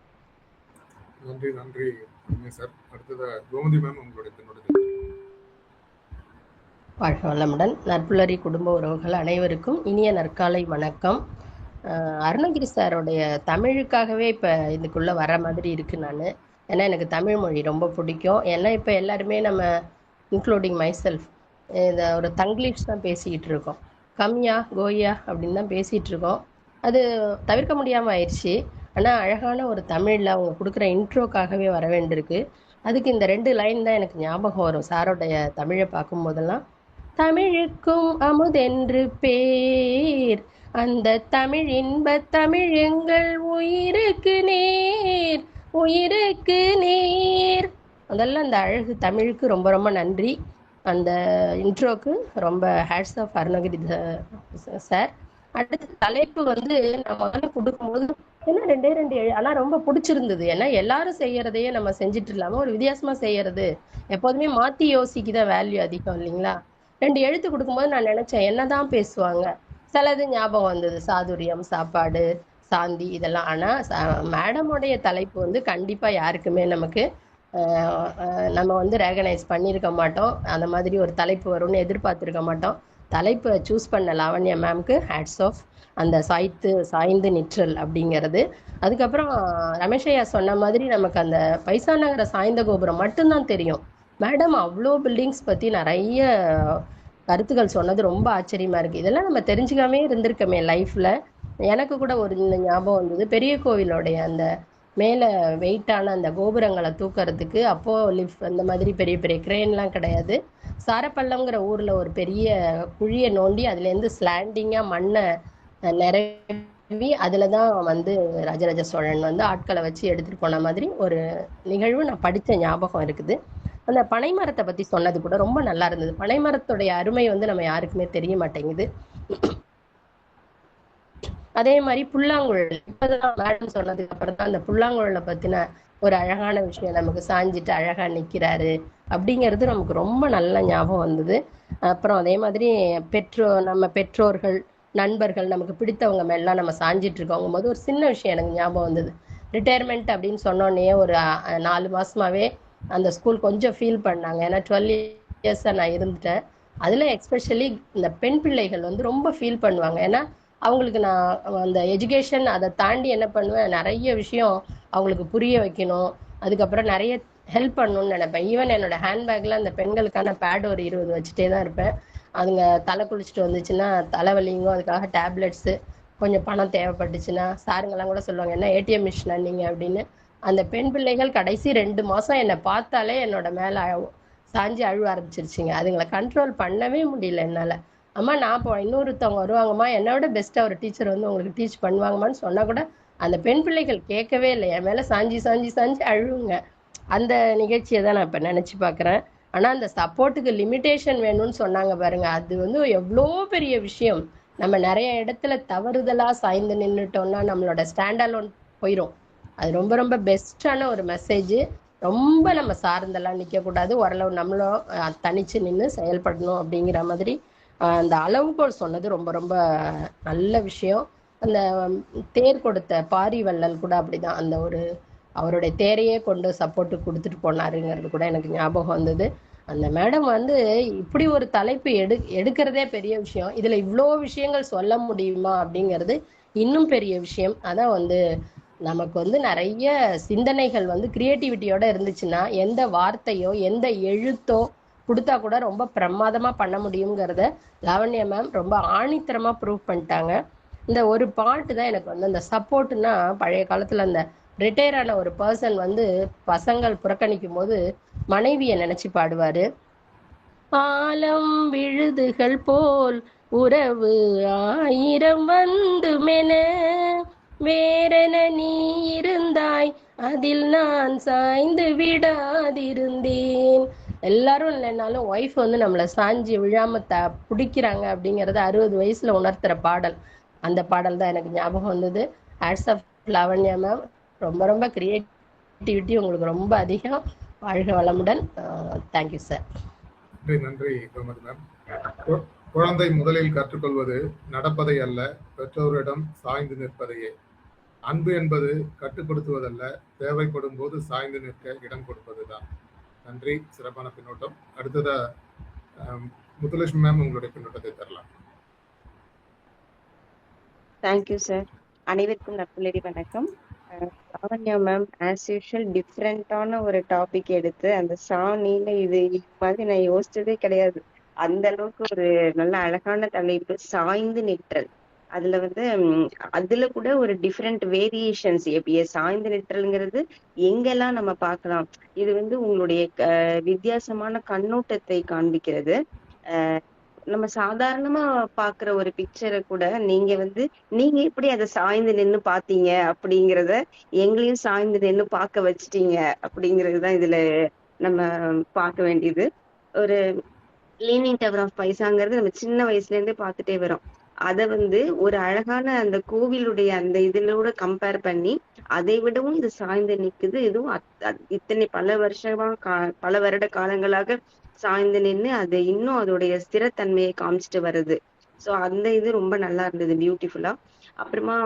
நன்றி நன்றி சார். அடுத்தது கோமதி மேம் உங்களுடைய பின்னோட. வாழ்க வளமுடன். நற்புலரி குடும்ப உறவுகள் அனைவருக்கும் இனிய நற்காலை வணக்கம். அருணகிரி சாரோடைய தமிழுக்காகவே இப்போ இதுக்குள்ளே வர மாதிரி இருக்குது நான். ஏன்னா எனக்கு தமிழ் மொழி ரொம்ப பிடிக்கும். ஏன்னா இப்போ எல்லாருமே நம்ம இன்க்ளூடிங் மை செல்ஃப் இந்த ஒரு தங்கிலீஷ் தான் பேசிக்கிட்டு இருக்கோம். கம்யா கோயா அப்படின்னு தான் பேசிகிட்டு இருக்கோம். அது தவிர்க்க முடியாமல் ஆயிடுச்சு. ஆனால் அழகான ஒரு தமிழில் அவங்க கொடுக்குற இன்ட்ரோக்காகவே வர வேண்டியிருக்கு. அதுக்கு இந்த 2 லைன் தான் எனக்கு ஞாபகம் வரும் சாரோடைய தமிழை பார்க்கும்போதெல்லாம். தமிழுக்கும் அமுதென்று பேர், அந்த தமிழ் இன்ப தமிழ் எங்கள் உயிருக்கு நேர், உயிருக்கு நேர். முதல்ல அந்த அழகு தமிழுக்கு ரொம்ப ரொம்ப நன்றி. அந்த இன்ட்ரோக்கு ரொம்ப ஹேட்ஸ் ஆஃப் அருணகிரி சார். அடுத்த தலைப்பு வந்து நான் முதல்ல கொடுக்கும்போது என்ன 2 ஆனால் ரொம்ப பிடிச்சிருந்தது. ஏன்னா எல்லாரும் செய்யறதையே நம்ம செஞ்சுட்டு இல்லாமல் ஒரு வித்தியாசமா செய்யறது, எப்போதுமே மாற்றி யோசிக்குதான் வேல்யூ அதிகம் இல்லைங்களா. 2 எழுத்து கொடுக்கும்போது நான் நினைச்சேன் என்னதான் பேசுவாங்க. சிலது ஞாபகம் வந்தது, சாதுரியம், சாப்பாடு, சாந்தி இதெல்லாம். ஆனால் மேடமுடைய தலைப்பு வந்து கண்டிப்பாக யாருக்குமே நமக்கு நம்ம வந்து ரெகனைஸ் பண்ணியிருக்க மாட்டோம். அந்த மாதிரி ஒரு தலைப்பு வரும்னு எதிர்பார்த்துருக்க மாட்டோம். தலைப்பை சூஸ் பண்ண லாவண்யா மேம்க்கு ஹேட்ஸ் ஆஃப். அந்த சாய்ந்து நிற்றல் அப்படிங்கிறது. அதுக்கப்புறம் ரமேஷையா சொன்ன மாதிரி நமக்கு அந்த பைசா நகர சாய்ந்த கோபுரம் மட்டும்தான் தெரியும். மேடம் அவ்வளோ பில்டிங்ஸ் பற்றி நிறைய கருத்துக்கள் சொன்னது ரொம்ப ஆச்சரியமாக இருக்குது. இதெல்லாம் நம்ம தெரிஞ்சுக்காமே இருந்திருக்கமே லைஃப்பில். எனக்கு கூட ஒரு ஞாபகம் வந்தது, பெரிய கோவிலோடைய அந்த மேலே வெயிட்டான அந்த கோபுரங்களை தூக்கிறதுக்கு அப்போது லிஃப்ட் அந்த மாதிரி பெரிய பெரிய கிரெயின்லாம் கிடையாது. சாரப்பள்ளம்ங்கிற ஊரில் ஒரு பெரிய குழியை நோண்டி அதுலேருந்து ஸ்லாண்டிங்காக மண்ணை நிரவி அதில் தான் வந்து ராஜராஜ சோழன் வந்து ஆட்களை வச்சு எடுத்துகிட்டு போன மாதிரி ஒரு நிகழ்வு நான் படித்த ஞாபகம் இருக்குது. அந்த பனைமரத்தை பற்றி சொன்னது கூட ரொம்ப நல்லா இருந்தது. பனைமரத்துடைய அருமை வந்து நம்ம யாருக்குமே தெரிய மாட்டேங்குது. அதே மாதிரி புல்லாங்குழல், இப்போதான் மேடம் சொன்னதுக்கு அப்புறம் தான் அந்த புல்லாங்குழலை பற்றின ஒரு அழகான விஷயம், நமக்கு சாஞ்சிட்டு அழகாக நிற்கிறாரு அப்படிங்கிறது நமக்கு ரொம்ப நல்ல ஞாபகம் வந்தது. அப்புறம் அதே மாதிரி நம்ம பெற்றோர்கள், நண்பர்கள், நமக்கு பிடித்தவங்க மேலாம் நம்ம சாஞ்சிட்டு இருக்கோங்கும் போது ஒரு சின்ன விஷயம் எனக்கு ஞாபகம் வந்தது. ரிட்டையர்மெண்ட் அப்படின்னு சொன்னோன்னே ஒரு 4 மாசமாவே அந்த ஸ்கூல் கொஞ்சம் ஃபீல் பண்ணாங்க. ஏன்னா 12 இயர்ஸாக நான் இருந்துட்டேன். அதில் எக்ஸ்பெஷலி இந்த பெண் பிள்ளைகள் வந்து ரொம்ப ஃபீல் பண்ணுவாங்க. ஏன்னா அவங்களுக்கு நான் அந்த எஜுகேஷன் அதை தாண்டி என்ன பண்ணுவேன், நிறைய விஷயம் அவங்களுக்கு புரிய வைக்கணும், அதுக்கப்புறம் நிறைய ஹெல்ப் பண்ணணும்னு நினைப்பேன். ஈவன் என்னோட ஹேண்ட்பேக்கில் அந்த பெண்களுக்கான பேட் ஒரு 20 வச்சுட்டே தான் இருப்பேன். அதுங்க தலை குளிச்சுட்டு வந்துச்சுன்னா தலைவலிங்கும், அதுக்காக டேப்லெட்ஸு, கொஞ்சம் பணம் தேவைப்பட்டுச்சுன்னா சாருங்கெல்லாம் கூட சொல்லுவாங்க என்ன ஏடிஎம் மிஷினா நீங்கள் அப்படின்னு. அந்த பெண் பிள்ளைகள் கடைசி 2 மாதம் என்னை பார்த்தாலே என்னோட மேலே சாஞ்சி அழுவ ஆரம்பிச்சிருச்சுங்க. அதுங்களை கண்ட்ரோல் பண்ணவே முடியல என்னால். அம்மா நான் இப்போ இன்னொருத்தவங்க வருவாங்கம்மா, என்னோட பெஸ்ட்டாக ஒரு டீச்சர் வந்து உங்களுக்கு டீச் பண்ணுவாங்கம்மான்னு சொன்னால் கூட அந்த பெண் பிள்ளைகள் கேட்கவே இல்லை, என் மேலே சாஞ்சி சாஞ்சி சாஞ்சி அழுவுங்க. அந்த நிகழ்ச்சியை தான் நான் இப்போ நினச்சி பார்க்குறேன். ஆனால் அந்த சப்போர்ட்டுக்கு லிமிட்டேஷன் வேணும்னு சொன்னாங்க பாருங்க, அது வந்து எவ்வளோ பெரிய விஷயம். நம்ம நிறைய இடத்துல தவறுதலாக சாய்ந்து நின்றுட்டோம்னா நம்மளோட ஸ்டாண்டலோன் போயிடும். அது ரொம்ப ரொம்ப பெஸ்ட்டான ஒரு மெசேஜ். ரொம்ப நம்ம சார்ந்தெல்லாம் நிற்கக்கூடாது, ஓரளவு நம்மளும் தனிச்சு நின்று செயல்படணும் அப்படிங்கிற மாதிரி அந்த அளவுகோல் சொன்னது ரொம்ப ரொம்ப நல்ல விஷயம். அந்த தேர் கொடுத்த பாரிவள்ளல் கூட அப்படிதான், அந்த ஒரு அவருடைய தேரையே கொண்டு சப்போர்ட்டு கொடுத்துட்டு போனாருங்கிறது கூட எனக்கு ஞாபகம் வந்தது. அந்த மேடம் வந்து இப்படி ஒரு தலைப்பு எடுக்கிறதே பெரிய விஷயம். இதில் இவ்வளோ விஷயங்கள் சொல்ல முடியுமா அப்படிங்கிறது இன்னும் பெரிய விஷயம். அதான் வந்து நமக்கு வந்து நிறைய சிந்தனைகள் வந்து கிரியேட்டிவிட்டியோட இருந்துச்சுன்னா எந்த வார்த்தையோ எந்த எழுத்தோ கொடுத்தா கூட ரொம்ப பிரமாதமாக பண்ண முடியுங்கிறத லாவண்யா மேம் ரொம்ப ஆணித்தரமாக ப்ரூவ் பண்ணிட்டாங்க. இந்த ஒரு பாட்டு தான் எனக்கு வந்து அந்த சப்போர்ட்னா, பழைய காலத்தில் அந்த ரிட்டையர் ஆன ஒரு பர்சன் வந்து பசங்கள் புறக்கணிக்கும் போது மனைவியை நினைச்சு பாடுவாரு. ஆலம் விழுதுகள் போல் உறவு 1000 வந்துமென வேறென நீ இருந்தாய், அதில் நான் சாய்ந்து விடாதிருந்தேன். எல்லாரும் இல்லைனாலும் ஒய்ஃப் வந்து நம்மளை சாஞ்சி விழாம பிடிக்கிறாங்க அப்படிங்கிறத 60 வயசுல உணர்த்துற பாடல். அந்த பாடல் தான் எனக்கு ஞாபகம் வந்தது. ஹேட்ஸ் ஆஃப் லாவண்யா மேம், ரொம்ப ரொம்ப கிரியேட்டிவிட்டி உங்களுக்கு ரொம்ப அதிகம். வாழ்க வளமுடன். Thank you sir. நன்றி கோமதி மேம். குழந்தை முதலில் கற்றுக்கொள்வது நடப்பதை அல்ல, பெற்றோரிடம் சாய்ந்து நிற்பதையே. அன்பு என்பது கட்டுப்படுத்துவதல்ல, தேவைப்படும் போது சாய்ந்து நிற்க இடம் கொடுப்பதுதான். நன்றி, சிறப்பான பின்னோட்டம். அடுத்ததா முத்துலட்சுமி மேம் உங்களுடைய பின்னோட்டத்தை தரலாம். Thank you sir. அனைவருக்கும் நட்புலடி வணக்கம். லாவண்யா மேம் ஆஸ் யூஷுவல் டிஃப்ரெண்டான ஒரு டாபிக் எடுத்து அந்த சாணின்னு இது மாதிரி நான் யோசிச்சதே கிடையாது. அந்த அளவுக்கு ஒரு நல்ல அழகான தலைப்பு, சாய்ந்து நிற்றல். அதுல வந்து அதுல கூட ஒரு டிஃப்ரெண்ட் வேரியேஷன்ஸ் எப்படி சாய்ந்து நிற்றல்ங்கிறது எங்கெல்லாம் நம்ம பார்க்கலாம். இது வந்து உங்களுடைய வித்தியாசமான கண்ணோட்டத்தை காண்பிக்கிறது. நம்ம சாதாரணமா பாக்குற ஒரு பிக்சரை கூட நீங்க வந்து நீங்க எப்படி அதை சாய்ந்து நின்னு பாத்தீங்க அப்படிங்கிறத எங்களையும் சாய்ந்து நின்னு பார்க்க வச்சுட்டீங்க அப்படிங்கிறதுதான் இதுல நம்ம பார்க்க வேண்டியது. ஒரு லீனிங் டவர் ஆஃப் பைசாங்கிறது நம்ம சின்ன வயசுல இருந்தே பார்த்துட்டே வரோம். அத வந்து ஒரு அழகான அந்த கோவிலுடைய அந்த இதுலோட கம்பேர் பண்ணி அதை விடவும் இது சாய்ந்து நிக்குது. இதுவும் இத்தனை பல வருட காலங்களாக சாய்ந்து நின்று அது இன்னும் அதோடைய ஸ்திரத்தன்மையை காமிச்சிட்டு வருது. சோ அந்த இது ரொம்ப நல்லா இருந்தது, பியூட்டிஃபுல்லா. அப்புறமா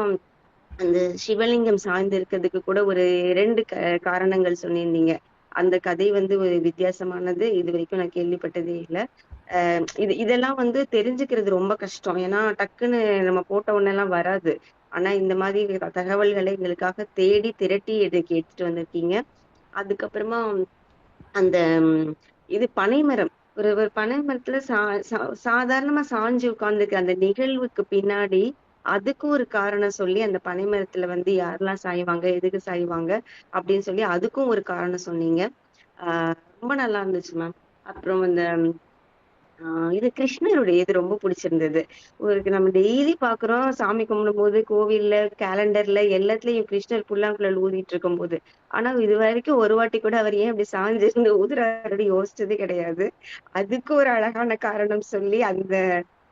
அந்த சிவலிங்கம் சாய்ந்து இருக்கிறதுக்கு கூட ஒரு 2 காரணங்கள் சொன்னிருந்தீங்க. அந்த கதை வந்து ஒரு வித்தியாசமானது, இது வரைக்கும் நான் கேள்விப்பட்டதே இல்லை. இதெல்லாம் வந்து தெரிஞ்சுக்கிறது ரொம்ப கஷ்டம். ஏன்னா டக்குன்னு நம்ம போட்ட உடனெல்லாம் வராது. ஆனா இந்த மாதிரி தகவல்களை எங்களுக்காக தேடி திரட்டி இதுக்கு எடுத்துட்டு வந்திருக்கீங்க. அதுக்கப்புறமா அந்த இது பனைமரம், ஒரு பனைமரத்துல சாதாரணமா சாஞ்சு உட்கார்ந்துருக்க அந்த நிகழ்வுக்கு பின்னாடி அதுக்கும் ஒரு காரணம் சொல்லி அந்த பனைமரத்துல வந்து யாரெல்லாம் சாய்வாங்க, எதுக்கு சாய்வாங்க அப்படின்னு சொல்லி அதுக்கும் ஒரு காரணம் சொன்னீங்க. ரொம்ப நல்லா இருந்துச்சு மேம். அப்புறம் அந்த இது கிருஷ்ணருடைய இது ரொம்ப பிடிச்சிருந்தது. நம்ம டெய்லி பாக்குறோம் சாமி கும்பிடும் போது கோவில்ல கேலண்டர்ல எல்லாத்துலயும் கிருஷ்ணர் புல்லாங்குழல் ஊதிட்டு இருக்கும் போது. ஆனா இது வரைக்கும் ஒரு வாட்டி கூட அவர் ஏன் அப்படி சாஞ்சிருந்து ஊதுறாரு யோசிச்சதே கிடையாது. அதுக்கு ஒரு அழகான காரணம் சொல்லி அந்த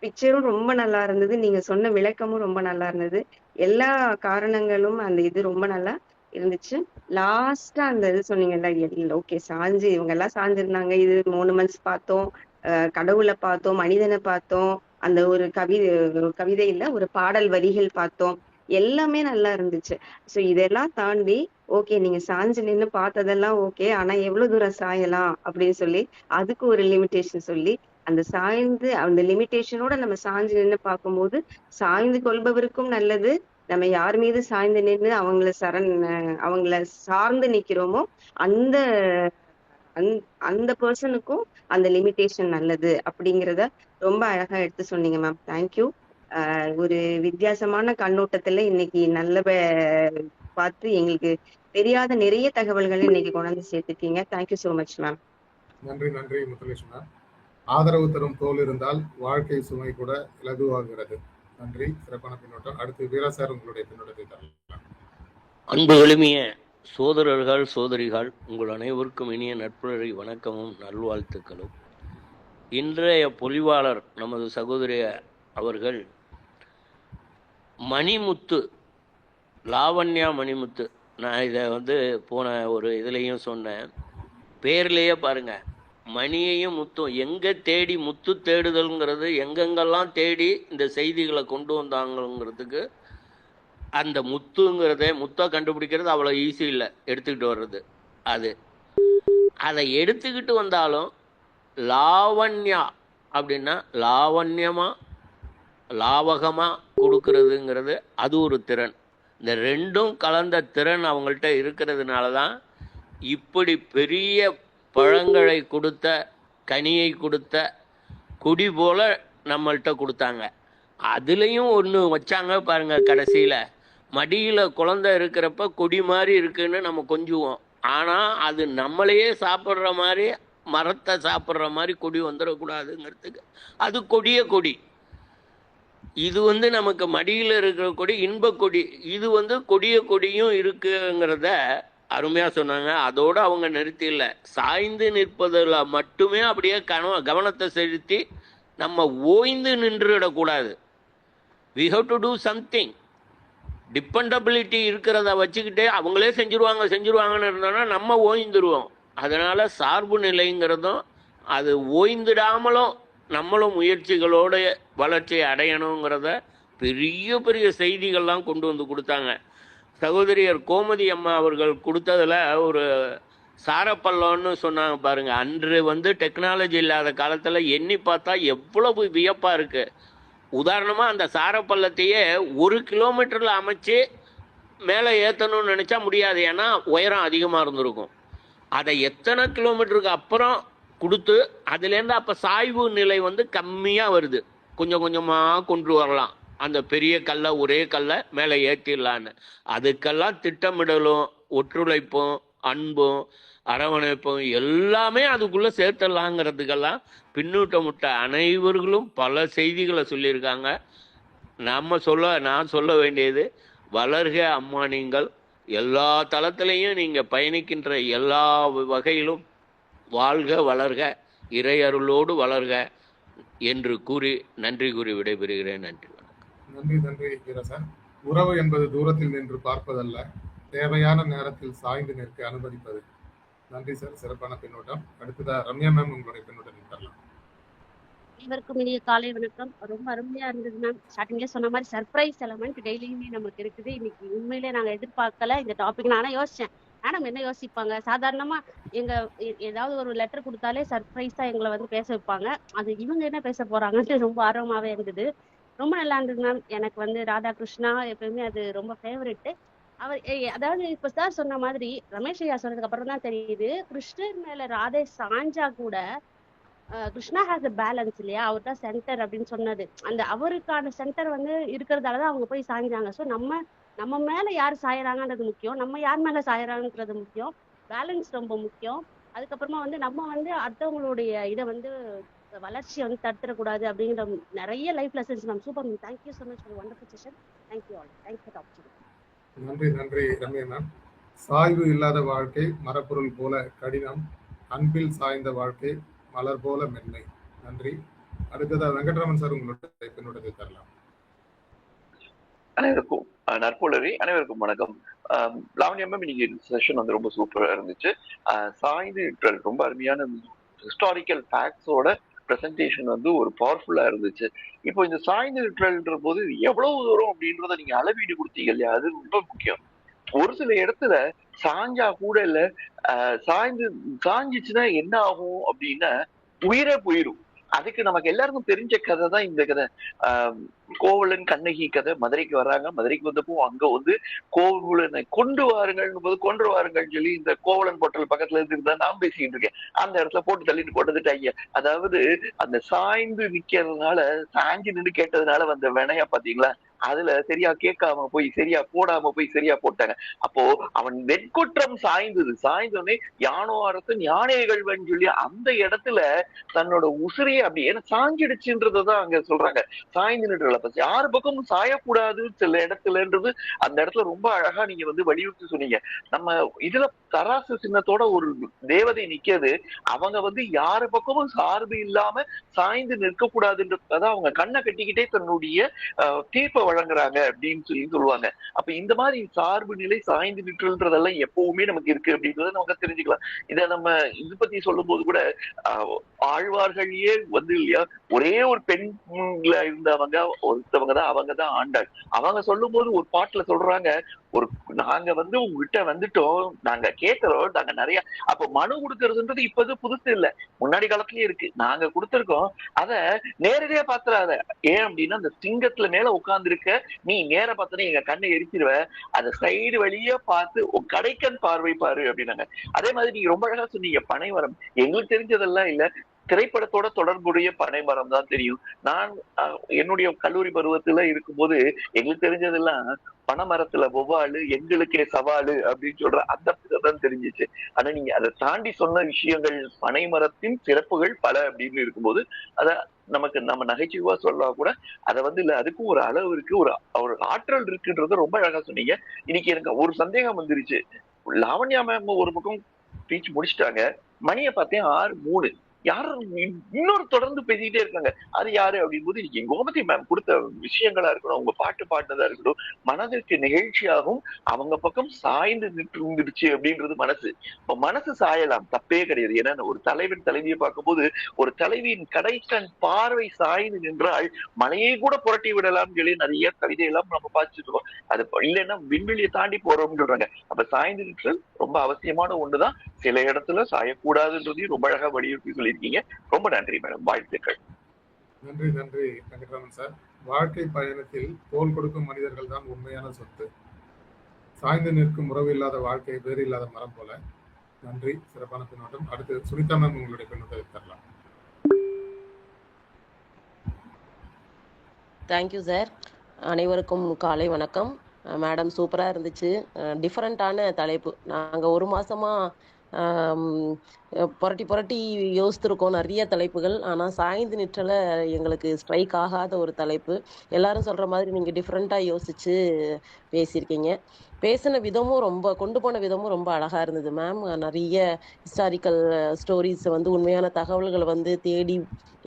பிக்சரும் ரொம்ப நல்லா இருந்தது. நீங்க சொன்ன விளக்கமும் ரொம்ப நல்லா இருந்தது. எல்லா காரணங்களும் அந்த இது ரொம்ப நல்லா இருந்துச்சு. லாஸ்டா அந்த இது சொன்னீங்கல்ல, ஓகே சாஞ்சு இவங்க எல்லாம் சாஞ்சிருந்தாங்க, இது மோனுமெண்ட்ஸ் பார்த்தோம், கடவுளை பார்த்தோம், மனிதனை பார்த்தோம், அந்த ஒரு கவிதை இல்ல ஒரு பாடல் வரிகள் பார்த்தோம், எல்லாமே நல்லா இருந்துச்சு. சோ இதெல்லாம் தாண்டி ஓகே நீங்க சாஞ்சு நின்னு பார்த்ததெல்லாம் ஓகே, ஆனா எவ்வளவு தூரம் சாயலாம் அப்படின்னு சொல்லி அதுக்கு ஒரு லிமிட்டேஷன் சொல்லி அந்த சாய்ந்து அந்த லிமிட்டேஷனோட நம்ம சாஞ்சு நின்று பார்க்கும்போது சாய்ந்து கொள்பவருக்கும் நல்லது. நம்ம யார் மீது சாய்ந்து நின்று அவங்கள சார்ந்து நிக்கிறோமோ அந்த அந்த பர்சனுக்கும் அந்த லிமிட்டேஷன் நல்லது அப்படிங்கிறத ரொம்ப அழகா எடுத்து சொன்னீங்க மேம். தேங்க்யூ. ஒரு வித்தியாசமான கண்ணோட்டத்துல இன்னைக்கு நல்ல பார்த்து எங்களுக்கு தெரியாத நிறைய தகவல்களை இன்னைக்கு கொண்டாந்து சேர்த்துட்டீங்க. Thank you so much ma'am. நன்றி நன்றி முத்துலட்சுமி மேம். ஆதரவு தரும் தோல் இருந்தால் வாழ்க்கை சுமை கூட இலகுவாகிறது. நன்றி, சிறப்பான பின்னோட்டம். அடுத்து வீரா சார் உங்களுடைய பின்னோட்டத்தை தரலாம். அன்பு எளிமைய சோதரர்கள் சோதரிகள் உங்கள் அனைவருக்கும் இனிய நட்புறி வணக்கமும் நல்வாழ்த்துக்களும். இன்றைய பொலிவாளர் நமது சகோதரி அவர்கள் மணிமுத்து, லாவண்யா மணிமுத்து, நான் இதை வந்து போன ஒரு இதுலேயும் சொன்னேன், பேர்லேயே பாருங்க மணியையும் முத்தும் எங்கே தேடி முத்து தேடுதல்ங்கிறது எங்கெங்கெல்லாம் தேடி இந்த செய்திகளை கொண்டு வந்தாங்கிறதுக்கு அந்த முத்தை கண்டுபிடிக்கிறது அவ்வளோ ஈஸி இல்லை, எடுத்துக்கிட்டு வர்றது. அதை எடுத்துக்கிட்டு வந்தாலும் லாவண்யா அப்படின்னா லாவகமாக கொடுக்கறதுங்கிறது அது ஒரு திறன். இந்த ரெண்டும் கலந்த திறன் அவங்கள்ட்ட இருக்கிறதுனால தான் இப்படி பெரிய பழங்களை கொடுத்த கனியை கொடுத்த கொடி போல நம்மள்கிட்ட கொடுத்தாங்க. அதுலேயும் ஒன்று வச்சாங்க பாருங்க, கடைசியில் மடியில் குழந்தை இருக்கிறப்ப கொடி மாதிரி இருக்குன்னு நம்ம கொஞ்சுவோம். ஆனால் அது நம்மளையே சாப்பிட்ற மாதிரி, மரத்தை சாப்பிட்ற மாதிரி கொடி வந்துடக்கூடாதுங்கிறதுக்கு அது கொடி. இது வந்து நமக்கு மடியில் இருக்கிற கொடி இன்பக்கொடி, இது வந்து கொடியும் இருக்குங்கிறத அருமையாக சொன்னாங்க. அதோடு அவங்க நிறுத்தி இல்லை, சாய்ந்து நிற்பதில் மட்டுமே அப்படியே கவனத்தை செலுத்தி நம்ம ஓய்ந்து நின்றுவிடக்கூடாது. we have to do something. Dependability இருக்கிறத வச்சுக்கிட்டே அவங்களே செஞ்சுருவாங்கன்னு இருந்தோன்னா நம்ம ஓய்ந்துருவோம். அதனால் சார்பு நிலைங்கிறதும் அது ஓய்ந்துடாமலும் நம்மளும் முயற்சிகளோட வளர்ச்சியை அடையணுங்கிறத பெரிய செய்திகள்லாம் கொண்டு வந்து கொடுத்தாங்க. சகோதரியர் கோமதி அம்மா அவர்கள் கொடுத்ததுல ஒரு சாரப்பள்ளம்னு சொன்னாங்க பாருங்க. அன்று டெக்னாலஜி இல்லாத காலத்தில் எண்ணி பார்த்தா எவ்வளவு வியப்பாக இருக்கு. உதாரணமாக அந்த சாரப்பள்ளத்தையே 1 கிலோமீட்டரில் அமைச்சு மேலே ஏற்றணும்னு நினச்சா முடியாது, ஏன்னா உயரம் அதிகமாக இருந்திருக்கும். அதை எத்தனை கிலோமீட்டருக்கு அப்புறம் கொடுத்து அதுலேருந்து அப்போ சாய்வு நிலை கம்மியாக வருது, கொஞ்சம் கொஞ்சமாக கொண்டு வரலாம். அந்த பெரிய கல்லை ஒரே கல்லை மேலே ஏற்றிடலான்னு அதுக்கெல்லாம் திட்டமிடலும் ஒத்துழைப்பும் அன்பும் அரவணைப்பும் எல்லாமே அதுக்குள்ளே சேர்த்துடலாங்கிறதுக்கெல்லாம் பின்னூட்டமுட்ட அனைவர்களும் பல செய்திகளை சொல்லியிருக்காங்க. நான் சொல்ல வேண்டியது, வளர்க அம்மா, நீங்கள் எல்லா தளத்திலையும் நீங்கள் பயணிக்கின்ற எல்லா வகையிலும் வாழ்க வளர்க, இறையருளோடு வளர்க என்று கூறி நன்றி கூறி விடைபெறுகிறேன். நன்றி. நன்றி வீரசன். உறவு என்பது தூரத்தில் நின்று பார்ப்பதல்ல, தேவையான நேரத்தில் சாய்ந்து நிற்க அனுமதிப்பது. நன்றி சார், சிறப்பான பின்னூட்டம். அடுத்ததா ரம்யா மேம், உங்களுடைய பின்னூட்டம் தரலாம். அனைவருக்கும் இனிய காலை வணக்கம். ரொம்ப அருமையா இருந்தது மேம். ஸ்டார்டிங்ல சொன்ன மாதிரி சர்ப்ரைஸ் எலமெண்ட் டெய்லியுமே நமக்கு இருக்குது. இன்னைக்கு உண்மையிலே நாங்க எதிர்பார்க்கல இந்த டாபிக். நானே யோசிச்சேன், மேடம் என்ன யோசிப்பாங்க, சாதாரணமா ஏதாவது ஒரு லெட்டர் கொடுத்தாலே சர்ப்ரைஸா எங்களை பேச வைப்பாங்க, அது இவங்க என்ன பேச போறாங்கன்ட்டு ரொம்ப ஆர்வமாவே இருந்தது. ரொம்ப நல்லா இருந்தது மேம். எனக்கு ராதாகிருஷ்ணா எப்பயுமே அது ரொம்ப ஃபேவரெட்டு. அவர் அதாவது இப்ப சார் சொன்ன மாதிரி ரமேஷ் ஐயா சொன்னதுக்கு அப்புறம் தான் தெரியுது, கிருஷ்ணர் மேல ராதே சாஞ்சா கூட கிருஷ்ணா ஹேஸ் அ பேலன்ஸ் இல்லையா, அவர் தான் சென்டர் அப்படின்னு சொன்னது. அந்த அவருக்கான சென்டர் இருக்கிறதாலதான் அவங்க போய் சாய்ஞ்சாங்க. ஸோ நம்ம மேல யார் சாயறாங்கன்றது முக்கியம், நம்ம யார் மேல சாயறாங்கன்றது முக்கியம், பேலன்ஸ் ரொம்ப முக்கியம். அதுக்கப்புறமா நம்ம அடுத்தவங்களுடைய இதை வளர்ச்சியை தடுத்துடக்கூடாது அப்படிங்கிற நிறைய life lessons ma'am. Super ma'am. Thank you so much for wonderful session. Thank you all. Thanks for opportunity. நன்றி ரம்யா மேம். சாய்வு இல்லாத வாழ்க்கை மரப்பொருள் போல கடினம், அன்பில் சாய்ந்த வாழ்க்கை மலர் போல மென்மை. நன்றி. அடுத்ததா வெங்கட்ராமன் சார், உங்களுடைய பின்னூட்டத்தை தரலாம். அனைவருக்கும் நற்புலரி, அனைவருக்கும் வணக்கம். லாவண்யா மேம், இன்னைக்கு செஷன் ரொம்ப சூப்பரா இருந்துச்சு. சாய்ந்து ரொம்ப அருமையான ஹிஸ்டாரிக்கல் ஃபேக்ட்ஸோட பிரசன்டேஷன் ஒரு பவர்ஃபுல்லா இருந்துச்சு. இப்போ இந்த சாய்ந்து நிற்றல்ன்ற போது எவ்வளவு தூரம் அப்படின்றத நீங்க அளவீடு கொடுத்தீங்க இல்லையா, அது ரொம்ப முக்கியம். ஒரு சில இடத்துல சாஞ்சா கூட இல்ல, சாஞ்சிச்சுன்னா என்ன ஆகும் அப்படின்னா உயிரே போயிடும். அதுக்கு நமக்கு எல்லாருக்கும் தெரிஞ்ச கதை தான் இந்த கதை. கோவலன் கண்ணகி கதை. மதுரைக்கு வர்றாங்க, மதுரைக்கு வந்தப்போ அங்க கோவலனை கொண்டு வாருங்கள் சொல்லி இந்த கோவலன் போட்டல் பக்கத்துல இருந்து நான் பேசிக்கிட்டு இருக்கேன். அந்த இடத்துல போட்டு தள்ளிட்டு போட்டதுட்டு ஐயா, அதாவது அந்த சாய்ந்து நிக்கிறதுனால, சாஞ்சு நின்று கேட்டதுனால வந்த வினையா பாத்தீங்களா, அதுல சரியா கேட்காம போய் சரியா போடாம போய் சரியா போட்டாங்க. அப்போ அவன் வெட்குற்றம் சாய்ந்தோடனே யானோ அரசன் யானைகள்வன் சொல்லி அந்த இடத்துல தன்னோட உசிரியை அப்படி ஏன்னா சாஞ்சிடுச்சுன்றதான் அங்க சொல்றாங்க. சாய்ந்து நின்று யாரு பக்கமும் சாயக்கூடாது சில இடத்துலன்றது அந்த இடத்துல ரொம்ப அழகா நீங்க வலியுறுத்தி சொன்னீங்க. நம்ம இதுல தராசு சின்னத்தோட ஒரு தேவதை நிக்கிறது, அவங்க யாரு பக்கமும் சார்பு இல்லாம சாய்ந்து நிற்க கூடாதுன்றத அவங்க கண்ணை கட்டிக்கிட்டே தன்னுடைய தீர்ப்பை வழங்குறாங்க அப்படின்னு சொல்லுவாங்க. அப்ப இந்த மாதிரி சார்பு நிலை சாய்ந்து நிற்றல்ன்றதெல்லாம் எப்பவுமே நமக்கு இருக்கு அப்படின்றத நமக்கு தெரிஞ்சுக்கலாம். இத நம்ம இது பத்தி சொல்லும் போது கூட ஆழ்வார்களையே இல்லையா, ஒரே ஒரு பெண்ல இருந்தவங்க ஒருத்தவங்கதான், அவங்கதான் ஆண்டாள். அவங்க சொல்லும் போது ஒரு பாட்டுல சொல்றாங்க, நாங்க உங்ககிட்ட வந்துட்டோம், நாங்க கேட்கிறோம், நாங்க நிறைய அப்ப மனு கொடுக்கறதுன்றது இப்ப புதுசு இல்ல, முன்னாடி காலத்திலயே இருக்கு. நாங்க கொடுத்திருக்கோம், அத நேரடியா பாத்துறாத. ஏன் அப்படின்னா அந்த சிங்கத்துல மேல உட்கார்ந்து இருக்க நீ நேர பார்த்தனே எங்க கண்ணை எரிச்சிருவ, அத சைடு வழியா பார்த்து கடைக்கன் பார்வை பாரு அப்படின்னாங்க. அதே மாதிரி நீங்க ரொம்ப அழகா சொன்னீங்க பனைமரம். எங்களுக்கு தெரிஞ்சதெல்லாம் இல்ல, திரைப்படத்தோட தொடர்புடைய பனைமரம் தான் தெரியும். நான் என்னுடைய கல்லூரி பருவத்துல இருக்கும்போது எங்களுக்கு தெரிஞ்சதெல்லாம் பனைமரத்துல ஒவ்வாளு எங்களுக்கே சவாலு அப்படின்னு சொல்ற அந்த தான் தெரிஞ்சிச்சு. ஆனா நீங்க அதை தாண்டி சொன்ன விஷயங்கள், பனைமரத்தின் சிறப்புகள் பல அப்படின்னு இருக்கும்போது அத நம்ம நகைச்சுவா சொல்லலாம் கூட, அதை இல்ல அதுக்கும் ஒரு அளவு இருக்கு, ஒரு ஆற்றல் இருக்குன்றத ரொம்ப அழகா சொன்னீங்க. இன்னைக்கு எனக்கு ஒரு சந்தேகம் வந்துருச்சு. லாவண்யா மேம் ஒரு பக்கம் ஸ்பீச் முடிச்சுட்டாங்க, மணியை பார்த்தேன் 6:03. யாரும் இன்னொரு தொடர்ந்து பேசிக்கிட்டே இருக்காங்க. அது யாரு அப்படிங்கும்போது இன்னைக்கு கோமதி மேம் கொடுத்த விஷயங்களா இருக்கட்டும், அவங்க பாட்டு பாடினதா இருக்கட்டும், மனதிற்கு நிகழ்ச்சியாகவும் அவங்க பக்கம் சாய்ந்து நின்று இருந்துருச்சு அப்படின்றது மனசு. இப்ப மனசு சாயலாம், தப்பே கிடையாது. ஏன்னா ஒரு தலைவன் தலைவியை பார்க்கும்போது ஒரு தலைவியின் கடைக்கண் பார்வை சாய்ந்து நின்றால் மலையை கூட புரட்டி விடலாம் சொல்லி நிறைய கவிதை எல்லாம் நம்ம பார்த்துட்டு இருக்கோம். அது இல்லைன்னா விண்வெளியை தாண்டி போறோம்னு சொல்றாங்க. அப்ப சாய்ந்து நிற்றல் ரொம்ப அவசியமான ஒண்ணுதான். சில இடத்துல சாயக்கூடாதுன்றதையும் ரொம்ப அழகா வலியுறுத்தி சொல்லியிருக்கீங்க. ரொம்ப நன்றி மேடம், வாழ்த்துக்கள். நன்றி நன்றி வெங்கட்ராமன் சார். வாழ்க்கை பயணத்தில் தோள் கொடுக்கும் மனிதர்கள் தான் உண்மையான சொத்து. சாய்ந்து நிற்கும் உறவு இல்லாத வாழ்க்கை வேறு இல்லாத மரம் போல. நன்றி, சிறப்பான பின்னோட்டம். அடுத்து சுனிதா மேம் உங்களுடைய பின்னோட்டத்தை தரலாம். Thank you sir. அனைவருக்கும் காலை வணக்கம். மேடம் சூப்பராக இருந்துச்சு. டிஃப்ரெண்ட்டான தலைப்பு. நாங்கள் ஒரு மாதமாக புரட்டி புரட்டி யோசித்திருக்கோம் நிறைய தலைப்புகள். ஆனால் சாய்ந்து நிற்றலை எங்களுக்கு ஸ்ட்ரைக் ஆகாத ஒரு தலைப்பு. எல்லாரும் சொல்கிற மாதிரி நீங்கள் டிஃப்ரெண்ட்டாக யோசித்து பேசியிருக்கீங்க. பேசின விதமும் ரொம்ப கொண்டு போன விதமும் ரொம்ப அழகாக இருந்தது மேம். நிறைய ஹிஸ்டாரிக்கல் ஸ்டோரிஸ் உண்மையான தகவல்களை தேடி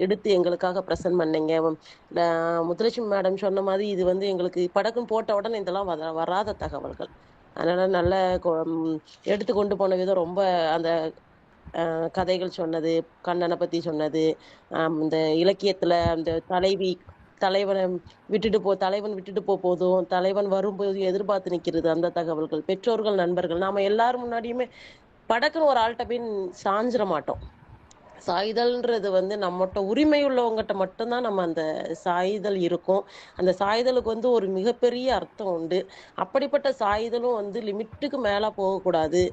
எடுத்து எங்களுக்காக ப்ரெசென்ட் பண்ணீங்க. முத்துலட்சுமி மேடம் சொன்ன மாதிரி இது எங்களுக்கு படக்குன்னு போட்ட உடனே இதெல்லாம் வராத தகவல்கள். அதனால் நல்ல எடுத்து கொண்டு போன விதம் ரொம்ப அந்த கதைகள் சொன்னது, கண்ணனை பற்றி சொன்னது, இந்த இலக்கியத்தில் அந்த தலைவன் விட்டுட்டு போதும், தலைவன் வரும்போது எதிர்பார்த்து நிற்கிறது, அந்த தகவல்கள், பெற்றோர்கள், நண்பர்கள், நாம எல்லாரும் முன்னாடியுமே படக்குன்னு ஒரு ஆள்கிட்ட போய் சாஞ்சிட மாட்டோம். சாய்தல்ன்றது நம்மகிட்ட உரிமை உள்ளவங்ககிட்ட மட்டும்தான் நம்ம அந்த சாய்தல் இருக்கும். அந்த சாய்தலுக்கு ஒரு மிகப்பெரிய அர்த்தம் உண்டு. அப்படிப்பட்ட சாய்தலும் லிமிட்டுக்கு மேலே போகக்கூடாது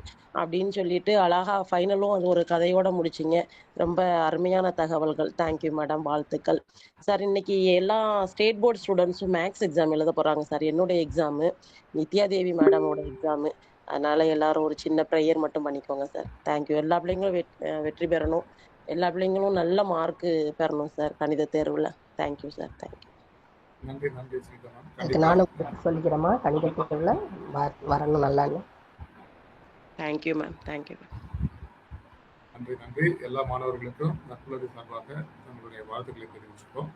அப்படின்னு சொல்லிட்டு அழகா ஃபைனலும் அது ஒரு கதையோட முடிச்சிங்க. ரொம்ப அருமையான தகவல்கள். தேங்க்யூ மேடம், வாழ்த்துக்கள் சார். இன்னைக்கு எல்லா ஸ்டேட் போர்டு ஸ்டூடெண்ட்ஸும் மேக்ஸ் எக்ஸாம் எழுத போகிறாங்க சார். என்னுடைய எக்ஸாமு, நித்யாதேவி மேடமோட எக்ஸாமு. அதனால எல்லாரும் ஒரு சின்ன ப்ரேயர் மட்டும் பண்ணிக்கோங்க சார். தேங்க்யூ. எல்லா பிள்ளைங்களும் வெற்றி பெறணும். எல்லா பிள்ளைங்களும் நல்ல மார்க்கு பெறணும் சார் கணித தேர்வில். Thank you sir. தேங்க்யூ. நன்றி நன்றி சுனிதா மேம். அதுக்கு நானும் சொல்லிக்கிறேம்மா, கணித தேர்வில் வரணும் நல்லான்னு. Thank you ma'am. Thank you ma'am. நன்றி நன்றி. எல்லா மாணவர்களுக்கும் நட்புலகு சார்பாக நம்மளுடைய வாழ்த்துக்களை தெரிவிச்சுக்கோம்.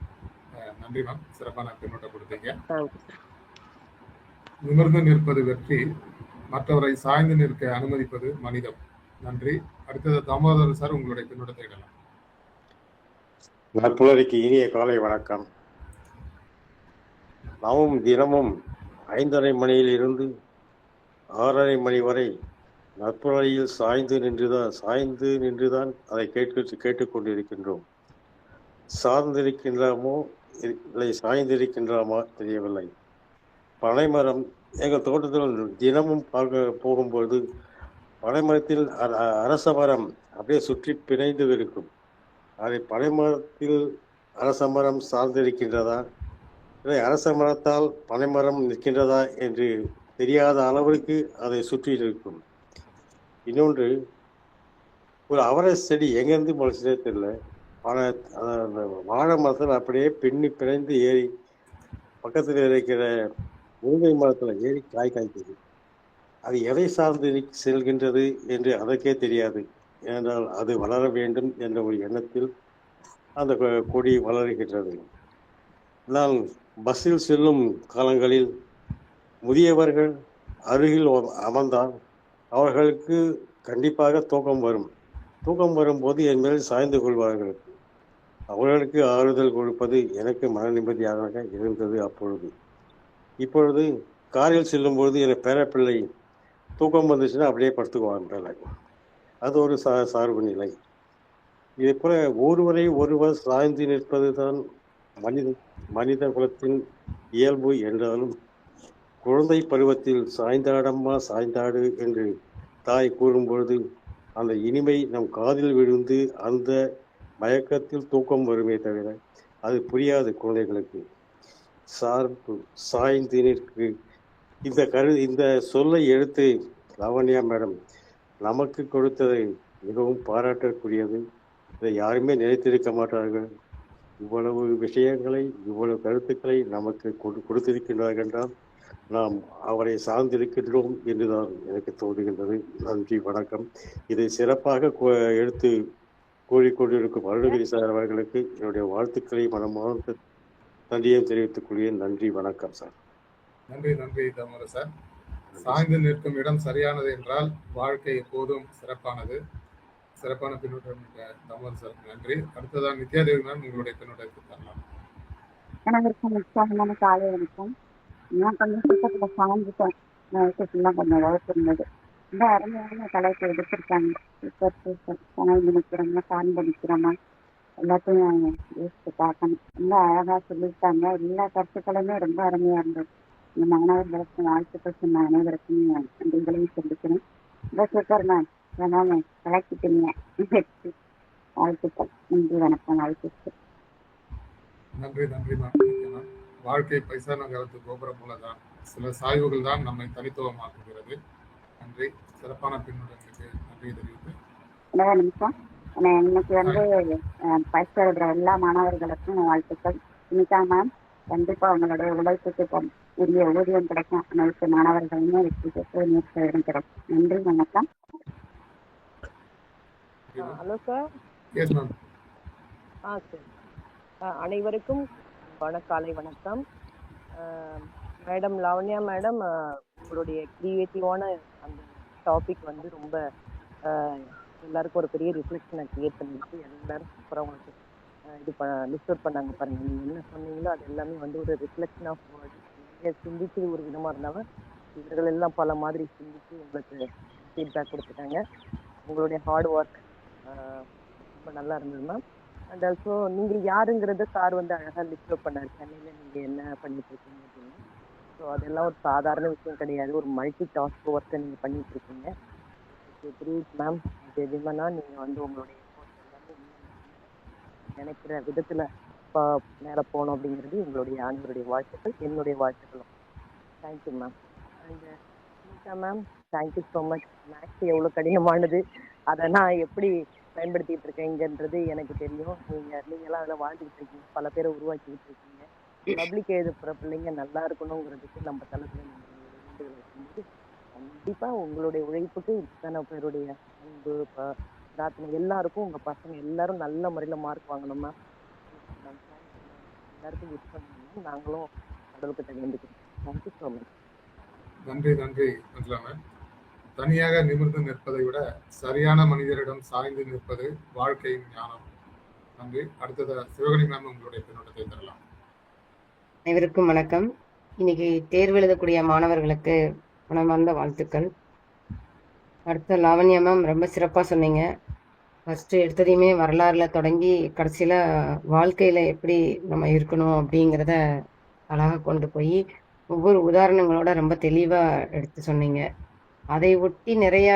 நன்றி மேம், சிறப்பான பின்னோட்டம் கொடுத்தீங்க. Thank you sir. நிமிர்ந்து நிற்பது வெற்றி, மற்றவரை சாய்ந்து நிற்க அனுமதிப்பது மனிதம். நன்றி. அடுத்தது தாமோதர் சார், உங்களுடைய பின்னோட்டத்தை இடலாம். நட்புலருக்கு இனிய காலை வணக்கம். நாமும் தினமும் 5:30 மணியிலிருந்து 6:30 மணி வரை நட்புலரில் சாய்ந்து நின்றுதான் அதை கேட்டுக்கொண்டிருக்கின்றோம். சார்ந்திருக்கின்றோமோ இல்லை சாய்ந்திருக்கின்றோமா தெரியவில்லை. பனைமரம் எங்கள் தோட்டத்தில் தினமும் பார்க்க போகும்போது பனைமரத்தில் அரச மரம் அப்படியே சுற்றி பிணைந்து இருக்கும். அதை பனைமரத்தில் அரச மரம் சார்ந்திருக்கின்றதா இல்லை அரச மரத்தால் பனைமரம் நிற்கின்றதா என்று தெரியாத அளவிற்கு அதை சுற்றி இருக்கும். இன்னொன்று, ஒரு அவரை செடி எங்கேருந்து முளைச்சதே தெரியல. வாழை மரத்தில் அப்படியே பிணைந்து ஏறி பக்கத்தில் இருக்கிற முருங்கை மரத்தில் ஏறி காய்க்குது. அது எதை சார்ந்து செல்கின்றது என்று அதற்கே தெரியாது. ஏனென்றால் அது வளர வேண்டும் என்ற ஒரு எண்ணத்தில் அந்த கொடி வளர்கின்றது. நான் பஸ்ஸில் செல்லும் காலங்களில் முதியவர்கள் அருகில் அமர்ந்தால் அவர்களுக்கு கண்டிப்பாக தூக்கம் வரும். தூக்கம் வரும்போது என் மேல் சாய்ந்து கொள்வார்கள். அவர்களுக்கு ஆறுதல் கொடுப்பது எனக்கு மன நிம்மதியாக இருந்தது அப்பொழுது. இப்பொழுது காரில் செல்லும்பொழுது என் பேரப்பிள்ளை தூக்கம் வந்துச்சுன்னா அப்படியே படுத்துக்குவாங்க. அது ஒரு சார்பு நிலை. இதே போல ஒருவர் சாய்ந்து நிற்பது தான் மனித குலத்தின் இயல்பு என்றாலும், குழந்தை பருவத்தில் சாய்ந்தாடம்மா சாய்ந்தாடு என்று தாய் கூறும்பொழுது அந்த இனிமை நம் காதில் விழுந்து அந்த மயக்கத்தில் தூக்கம் வருமே தவிர அது புரியாது குழந்தைகளுக்கு. சாய்ந்து நிற்கு இந்த சொல்லை எடுத்து லாவண்யா மேடம் நமக்கு கொடுத்ததை மிகவும் பாராட்டக்கூடியது. இதை யாருமே நினைத்திருக்க மாட்டார்கள். இவ்வளவு விஷயங்களை, இவ்வளவு கருத்துக்களை நமக்கு கொடுத்திருக்கின்றார்கள் என்றால் நாம் அவரை சார்ந்திருக்கின்றோம் என்றுதான் எனக்கு தோன்றுகின்றது. நன்றி, வணக்கம். இதை சிறப்பாக எடுத்து கூறிக்கொண்டிருக்கும் அருணகிரி சார் அவர்களுக்கு என்னுடைய வாழ்த்துக்களை மனமார்ந்த நன்றியை தெரிவித்துக் கொள்கிறேன். நன்றி, வணக்கம் சார். நன்றி நன்றி தாமோதர் சார். சாய்ந்து நிற்கும் இடம் சரியானது என்றால் வாழ்க்கை எப்போதும் சிறப்பானது. சிறப்பான பின்னூட்டம் தாமோதர் சாருக்கு நன்றி. அடுத்ததான் நித்யாதேவி மேம் உங்களுடைய பின்னூட்டத்தை தரலாம். அனைவருக்கும் உற்சாகமான காலை வணக்கம். நான் கொஞ்சம் புத்தகத்துல சார்ந்துட்டேன். விஷயத்துலாம் கொஞ்சம் வகுப்பு இருந்தது. ரொம்ப அருமையான தலைப்பு எடுத்திருக்காங்க. Super super. சாய்ந்து நிற்கிறோமா சார்ந்து நிற்கிறோமா எல்லாத்தையும் யோசிச்சு பார்க்கணும். ரொம்ப அழகா சொல்லியிருக்காங்க. எல்லா கருத்துக்களுமே ரொம்ப அருமையா இருந்தது. இந்த மாணவர்களுக்கும் வாழ்த்துக்கள் சொன்ன அனைவருக்கும் நன்றிகளையும் சொல்லிக்கிறேன். ரொம்ப சூப்பர் மேம். வேணாமே கலக்கிட்டீங்க. வாழ்த்துக்கள். நன்றி, வணக்கம். வாழ்த்துக்கள். நன்றி நன்றி மேம். வாழ்க்கை பைசா நகரத்து கோபுரம் போலதான். சில சாய்வுகள் தான் நம்மை தனித்துவமாக்குகிறது. நன்றி. சிறப்பான பின்னூட்டங்களுக்கு நன்றி தெரிவித்து நிமிஷம் இன்னைக்கு பயிற்சி எழுதுற எல்லா மாணவர்களுக்கும் வாழ்த்துக்கள். சுனிதா மேம், கண்டிப்பா உங்களுடைய உழைப்புக்கு உரிய ஊதியம் கிடைக்கும். அனைத்து மாணவர்களுமே வெற்றி பெற்று முயற்சி கிடைக்கும். நன்றி, வணக்கம். Hello sir. Yes ma'am. சரி. அனைவருக்கும் காலை வணக்கம். மேடம் லாவண்யா மேடம், உங்களுடைய கிரியேட்டிவான அந்த டாபிக் வந்து ரொம்ப எல்லாருக்கும் ஒரு பெரிய ரிஃப்ளெக்ஷனை கிரியேட் பண்ணிட்டு எல்லாரும் சூப்பராக உங்களுக்கு இது லிஸ்ட் அவுட் பண்ணாங்க பாருங்க. நீங்கள் என்ன சொன்னீங்களோ அது எல்லாமே வந்து ஒரு ரிஃப்ளெக்ஷன் ஆஃப் வேர்டு. நீங்கள் சிந்திச்சு ஒரு விதமாக இருந்தாலும் இவர்கள் எல்லாம் பல மாதிரி சிந்திச்சு உங்களுக்கு ஃபீட்பேக் கொடுத்துட்டாங்க. உங்களுடைய ஹார்ட் ஒர்க் ரொம்ப நல்லா இருந்தது மேம். அண்ட் ஆல்சோ நீங்கள் யாருங்கிறத சார் வந்து அழகாக லிஸ்ட் அவுட் பண்ணார். சென்னையில் நீங்கள் என்ன பண்ணிட்டு இருக்கீங்க அப்படின்னு. ஸோ அதெல்லாம் ஒரு சாதாரண விஷயம் கிடையாது. ஒரு மல்டி டாஸ்க் ஒர்க்கை நீங்கள் பண்ணிட்டு இருக்கீங்க. Great ma'am. ஜெஜிமனா நீங்கள் வந்து உங்களுடைய நினைக்கிற விதத்தில் மேலே போகணும் அப்படிங்கிறது எங்களுடைய அனைவருடைய வாழ்த்துக்கள், என்னுடைய வாழ்த்துக்களும். Thank you ma'am. And Sunita ma'am, thank you so much. Maths எவ்வளோ கடினமானது, அதை நான் எப்படி பயன்படுத்திட்டு இருக்கேங்கிறது எனக்கு தெரியும். நீங்களாம் அதில் வாழ்ந்துக்கிட்டு இருக்கீங்க, பல பேரை உருவாக்கிக்கிட்டு இருக்கீங்க. பப்ளிக் எழுதுகிற பிள்ளைங்க நல்லா இருக்கணுங்கிறதுக்கு நம்ம தளத்தில் நீங்கள் கண்டிப்பாக உங்களுடைய உழைப்புக்கு இத்தனை பேருடைய அன்பு பிரார்த்தனை எல்லாருக்கும், உங்கள் பசங்க எல்லாரும் நல்ல முறையில் மார்க் வாங்கணுமா எல்லாருக்கும் விஷ் பண்ணணும். நாங்களும் கடவுளுக்கு வேண்டிக்கிறோம். Thank you so much. நன்றி நன்றி மேம். தனியாக நிமிர்ந்து நிற்பதை விட சரியான மனிதரிடம் சாய்ந்து நிற்பது வாழ்க்கையின் ஞானம். நன்றி. அடுத்தது சிவகணி மேம் உங்களுடைய பின்னோட்டத்தை தரலாம். அனைவருக்கும் வணக்கம். இன்னைக்கு தேர்வு எழுதக்கூடிய மாணவர்களுக்கு மனமார்ந்த வாழ்த்துக்கள். அடுத்த லாவண்யா மேம் ரொம்ப சிறப்பாக சொன்னீங்க. ஃபஸ்ட்டு எடுத்ததையுமே வரலாறுல தொடங்கி கடைசியில் வாழ்க்கையில் எப்படி நம்ம இருக்கணும் அப்படிங்கிறத அழகாக கொண்டு போய் ஒவ்வொரு உதாரணங்களோட ரொம்ப தெளிவாக எடுத்து சொன்னீங்க. அதை ஒட்டி நிறைய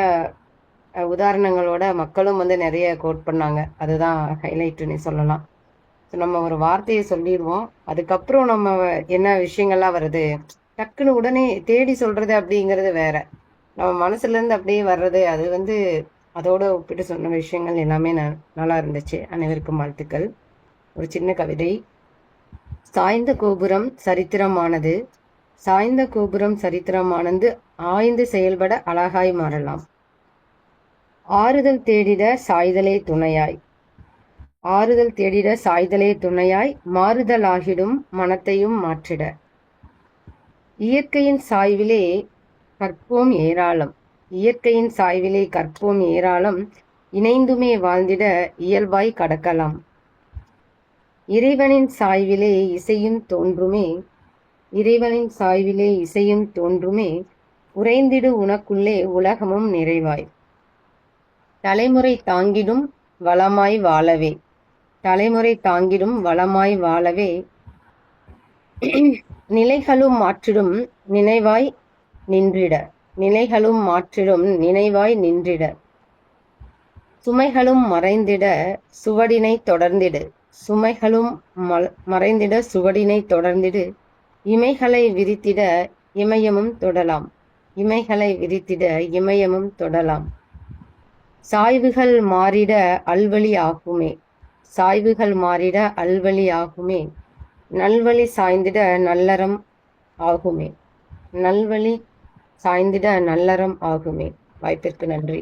உதாரணங்களோட மக்களும் வந்து நிறைய கோட் பண்ணாங்க. அதுதான் ஹைலைட்டுன்னு சொல்லலாம். ஸோ நம்ம ஒரு வார்த்தையை சொல்லிடுவோம், அதுக்கப்புறம் நம்ம என்ன விஷயங்கள்லாம் வருது டக்குன்னு உடனே தேடி சொல்கிறது அப்படிங்கிறது வேற. நம்ம மனசுலேருந்து அப்படியே வர்றது அது வந்து அதோட ஒப்பிட்டு சொன்ன விஷயங்கள் எல்லாமே நல்லா இருந்துச்சு. அனைவருக்கும் வாழ்த்துக்கள். ஒரு சின்ன கவிதை. சாய்ந்த கோபுரம் சரித்திரமானது, சாய்ந்த கோபுரம் சரித்திரமானது, ஆய்ந்து செயல்பட அழகாய் மாறலாம். ஆறுதல் தேடிட சாய்தலே துணையாய், ஆறுதல் தேடிட சாய்தலே துணையாய், மாறுதலாகிடும் மனத்தையும் மாற்றிட. இயற்கையின் சாய்விலே கற்போம் ஏராளம், இயற்கையின் சாய்விலே கற்போம் ஏராளம், இணைந்துமே வாழ்ந்திட இயல்பாய் கடக்கலாம். இறைவனின் சாய்விலே இசையும் தோன்றுமே, இறைவனின் சாய்விலே இசையும் தோன்றுமே, உறைந்திடு உனக்குள்ளே உலகமும் நிறைவாய். தலைமுறை தாங்கிடும் வளமாய் வாழவே, தலைமுறை தாங்கிடும் வளமாய் வாழவே, நிலைகளும் மாற்றிடும் நினைவாய் நின்றிட, நிலைகளும் மாற்றிடும் நினைவாய் நின்றிட. சுமைகளும் மறைந்திட சுவடினை தொடர்ந்திடு, சுமைகளும் மறைந்திட சுவடினை தொடர்ந்திடு. இமைகளை விரித்திட இமயமும் தொடலாம், இமைகளை விரித்திட இமயமும் தொடலாம். சாய்வுகள் மாறிட அல்வழி ஆகுமே, சாய்வுகள் மாறிட அல்வழி ஆகுமே, நல்வழி சாய்ந்திட நல்லறம் ஆகுமே, நல்வழி சாய்ந்திட நல்லறம் ஆகுமே. வாய்ப்பிற்கு நன்றி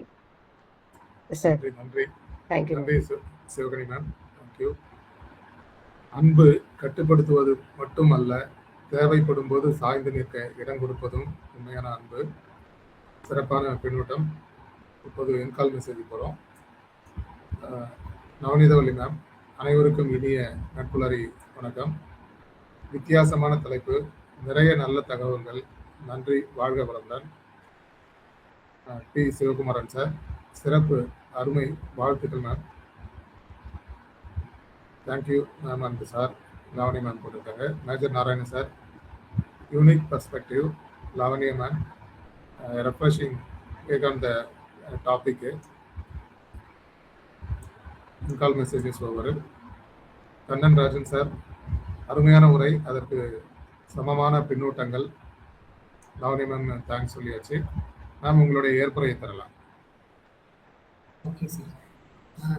சார். நன்றி. தேங்க்யூ. நன்றி சார். Sivagani ma'am, thank you. அன்பு கட்டுப்படுத்துவது மட்டுமல்ல, தேவைப்படும் போது சாய்ந்து நிற்க இடம் கொடுப்பதும் உண்மையான அன்பு. சிறப்பான பின்னூட்டம். இப்போது என்கால் மெசேஜ் போகிறோம். நவநீதவல்லி மேம், அனைவருக்கும் இனிய நட்புலரி வணக்கம். வித்தியாசமான தலைப்பு, நிறைய நல்ல தகவல்கள். நன்றி, வாழ்க வளமுடன். டி சிவகுமாரன் சார், சிறப்பு, அருமை, வாழ்த்துக்கள் ma'am. Thank you ma'am and sir. Lavani ma'am போட்டிருக்காங்க. Major Narayanan sir, unique perspective. Lavanya ma'am, refreshing take on the topic. In call messages over. Kannan Rajan sir, அருமையான உரை, அதற்கு சமமான பின்னூட்டங்கள். லாவணி மேம் தேங்க்ஸ் சொல்லியாச்சு. மேம் உங்களுடைய ஏற்புரையை தரலாம். Okay sir,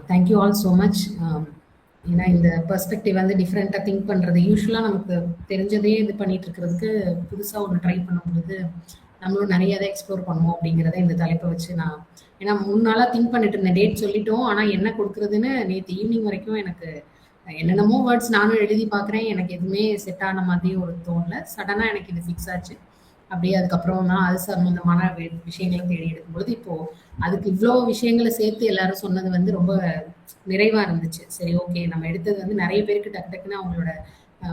thank you all so much. ஏன்னா இந்த பெர்ஸ்பெக்டிவ் வந்து டிஃப்ரெண்ட்டாக திங்க் பண்ணுறது, யூஸ்வலாக நமக்கு தெரிஞ்சதே இது பண்ணிட்டு இருக்கிறதுக்கு புதுசாக ஒன்று ட்ரை பண்ணும்போது நம்மளும் நிறைய அதை எக்ஸ்ப்ளோர் பண்ணுவோம் அப்படிங்கிறத இந்த தலைப்பை வச்சு நான், ஏன்னா முன்னாளாக திங்க் பண்ணிட்டு இருந்தேன், டேட் சொல்லிட்டோம், ஆனால் என்ன கொடுக்குறதுன்னு நேற்று ஈவினிங் வரைக்கும் எனக்கு என்னென்னமோ வேர்ட்ஸ் நானும் எழுதி பார்க்குறேன், எனக்கு எதுவுமே செட் ஆன மாதிரி ஒரு தோணல. சடனாக எனக்கு இது ஃபிக்ஸ் ஆச்சு. அப்படியே அதுக்கப்புறம் தான் அது சம்பந்தமான விஷயங்களை தேடி எடுக்கும்போது இப்போது அதுக்கு இவ்வளோ விஷயங்களை சேர்த்து எல்லாரும் சொன்னது வந்து ரொம்ப நிறைவாக இருந்துச்சு. சரி, ஓகே, நம்ம எடுத்தது வந்து நிறைய பேருக்கு டக்கு டக்குன்னு அவங்களோட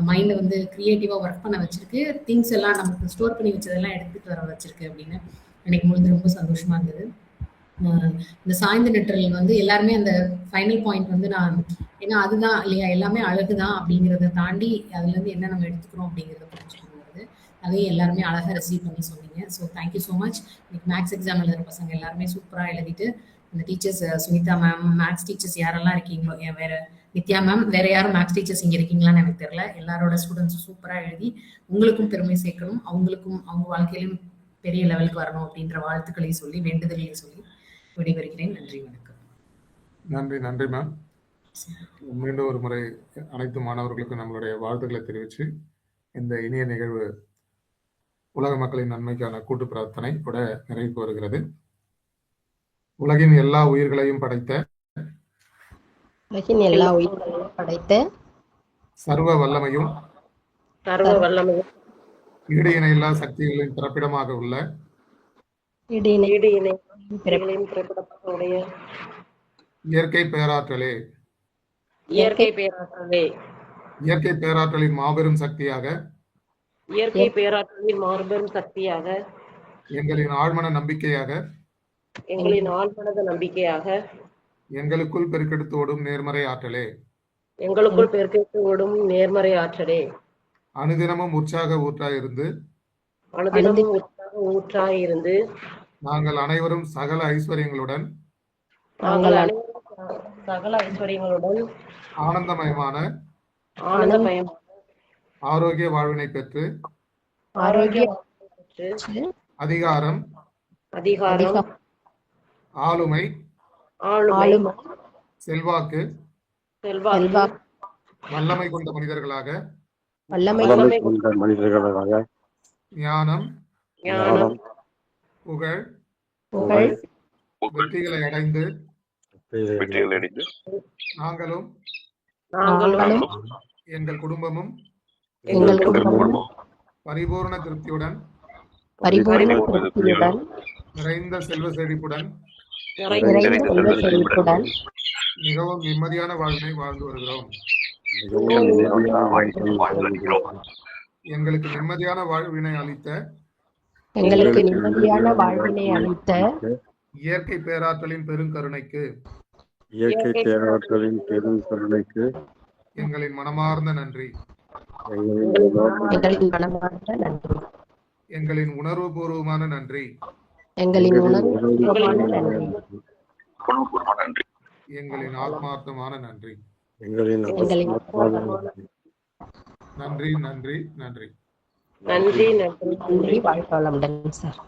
மைண்டை வந்து க்ரியேட்டிவாக ஒர்க் பண்ண வச்சிருக்கு, திங்ஸ் எல்லாம் நமக்கு ஸ்டோர் பண்ணி வச்சதெல்லாம் எடுத்துகிட்டு வர வச்சிருக்கு அப்படின்னு எனக்கு பொழுது ரொம்ப சந்தோஷமாக இருந்தது. இந்த சாய்ந்த நிற்றல் வந்து எல்லாருமே அந்த ஃபைனல் பாயிண்ட் வந்து நான், ஏன்னா அதுதான் இல்லையா, எல்லாமே அழகு தான் அப்படிங்கிறத தாண்டி அதுலேருந்து என்ன நம்ம எடுத்துக்கிறோம் அப்படிங்கிறத புரிஞ்சுக்கணும். அதையும் எல்லாருமே அழகாக ரிசீவ் பண்ணி சொன்னீங்க. So thank you so much. இன்னைக்கு மேக்ஸ் எக்ஸாம் எழுதுகிற பசங்க எல்லாருமே சூப்பராக எழுதிட்டு, அந்த teachers Sunita ma'am, maths teachers யாரெல்லாம் இருக்கீங்களோ, வேற நித்யா மேம், வேற யாரும் மேக்ஸ் டீச்சர்ஸ் இங்கே இருக்கீங்களான்னு எனக்கு தெரியல, எல்லாரோட ஸ்டூடெண்ட்ஸும் சூப்பராக எழுதி உங்களுக்கும் பெருமை சேர்க்கணும், அவங்களுக்கும் அவங்க வாழ்க்கையிலும் பெரிய லெவலுக்கு வரணும் அப்படின்ற வாழ்த்துக்களையும் சொல்லி வேண்டுதலையும் சொல்லி விடைபெறுகிறேன். நன்றி, வணக்கம். நன்றி, நன்றி மேம். மீண்டும் ஒரு முறை அனைத்து மாணவர்களுக்கும் நம்மளுடைய வாழ்த்துக்களை தெரிவித்து இந்த இனிய நிகழ்வு உலக மக்களின் நன்மைக்கான கூட்டு பிரார்த்தனை கூட நிறைவுக்கு வருகிறது. உலகின் எல்லா உயிர்களையும் படைத்த சர்வ வல்லமையும் ஈடு இணையில்லா சக்திகளின் பிறப்பிடமாக உள்ள இயற்கை பேராற்றலே, இயற்கை பேராற்றலின் மாபெரும் சக்தியாக, இயற்கை பேராற்றலின் மாபெரும் சக்தியாக, எங்களின் ஆழ்மன நம்பிக்கையாக, எங்களின் ஆழ்மனத நம்பிக்கையாக, எங்களுக்குள் பெருக்கெடுத்து ஓடும் நேர்மறை ஆற்றலே, எங்களுக்குள் பெருக்கெடுத்து ஓடும் நேர்மறை ஆற்றலே, அனுதினமும் உற்சாக ஊற்றாயிருந்து, அனுதினமும் உற்சாக ஊற்றாயிருந்து, நாங்கள் அனைவரும் சகல ஐஸ்வர்யங்களுடன், நாங்கள் அனைவரும் சகல ஐஸ்வர்யங்களுடன் ஆனந்தமயமான ஆரோக்கிய வாழ்வினை பெற்று, அதிகாரம், ஆளுமை, செல்வாக்கு, வல்லமை கொண்ட மனிதர்களாக, ஞானம், புகழ், வெற்றிகளை அடைந்து நாங்களும் எங்கள் குடும்பமும் பரிபூர்ண திருப்தியுடன் நிறைந்த செல்வ செழிப்புடன் மிகவும் நிம்மதியான வாழ்வினை வாழ்ந்து வருகிறோம். எங்களுக்கு நிம்மதியான வாழ்வினை அளித்த இயற்கை பேராற்றலின் பெருங்கருணைக்கு எங்களின் மனமார்ந்த நன்றி. எங்களின் உணர்வுபூர்வமான நன்றி. எங்களின் ஆத்மார்த்தமான நன்றி. நன்றி, நன்றி, நன்றி. நன்றி, நன்றி, வாழ்க வளமுடன் சார்.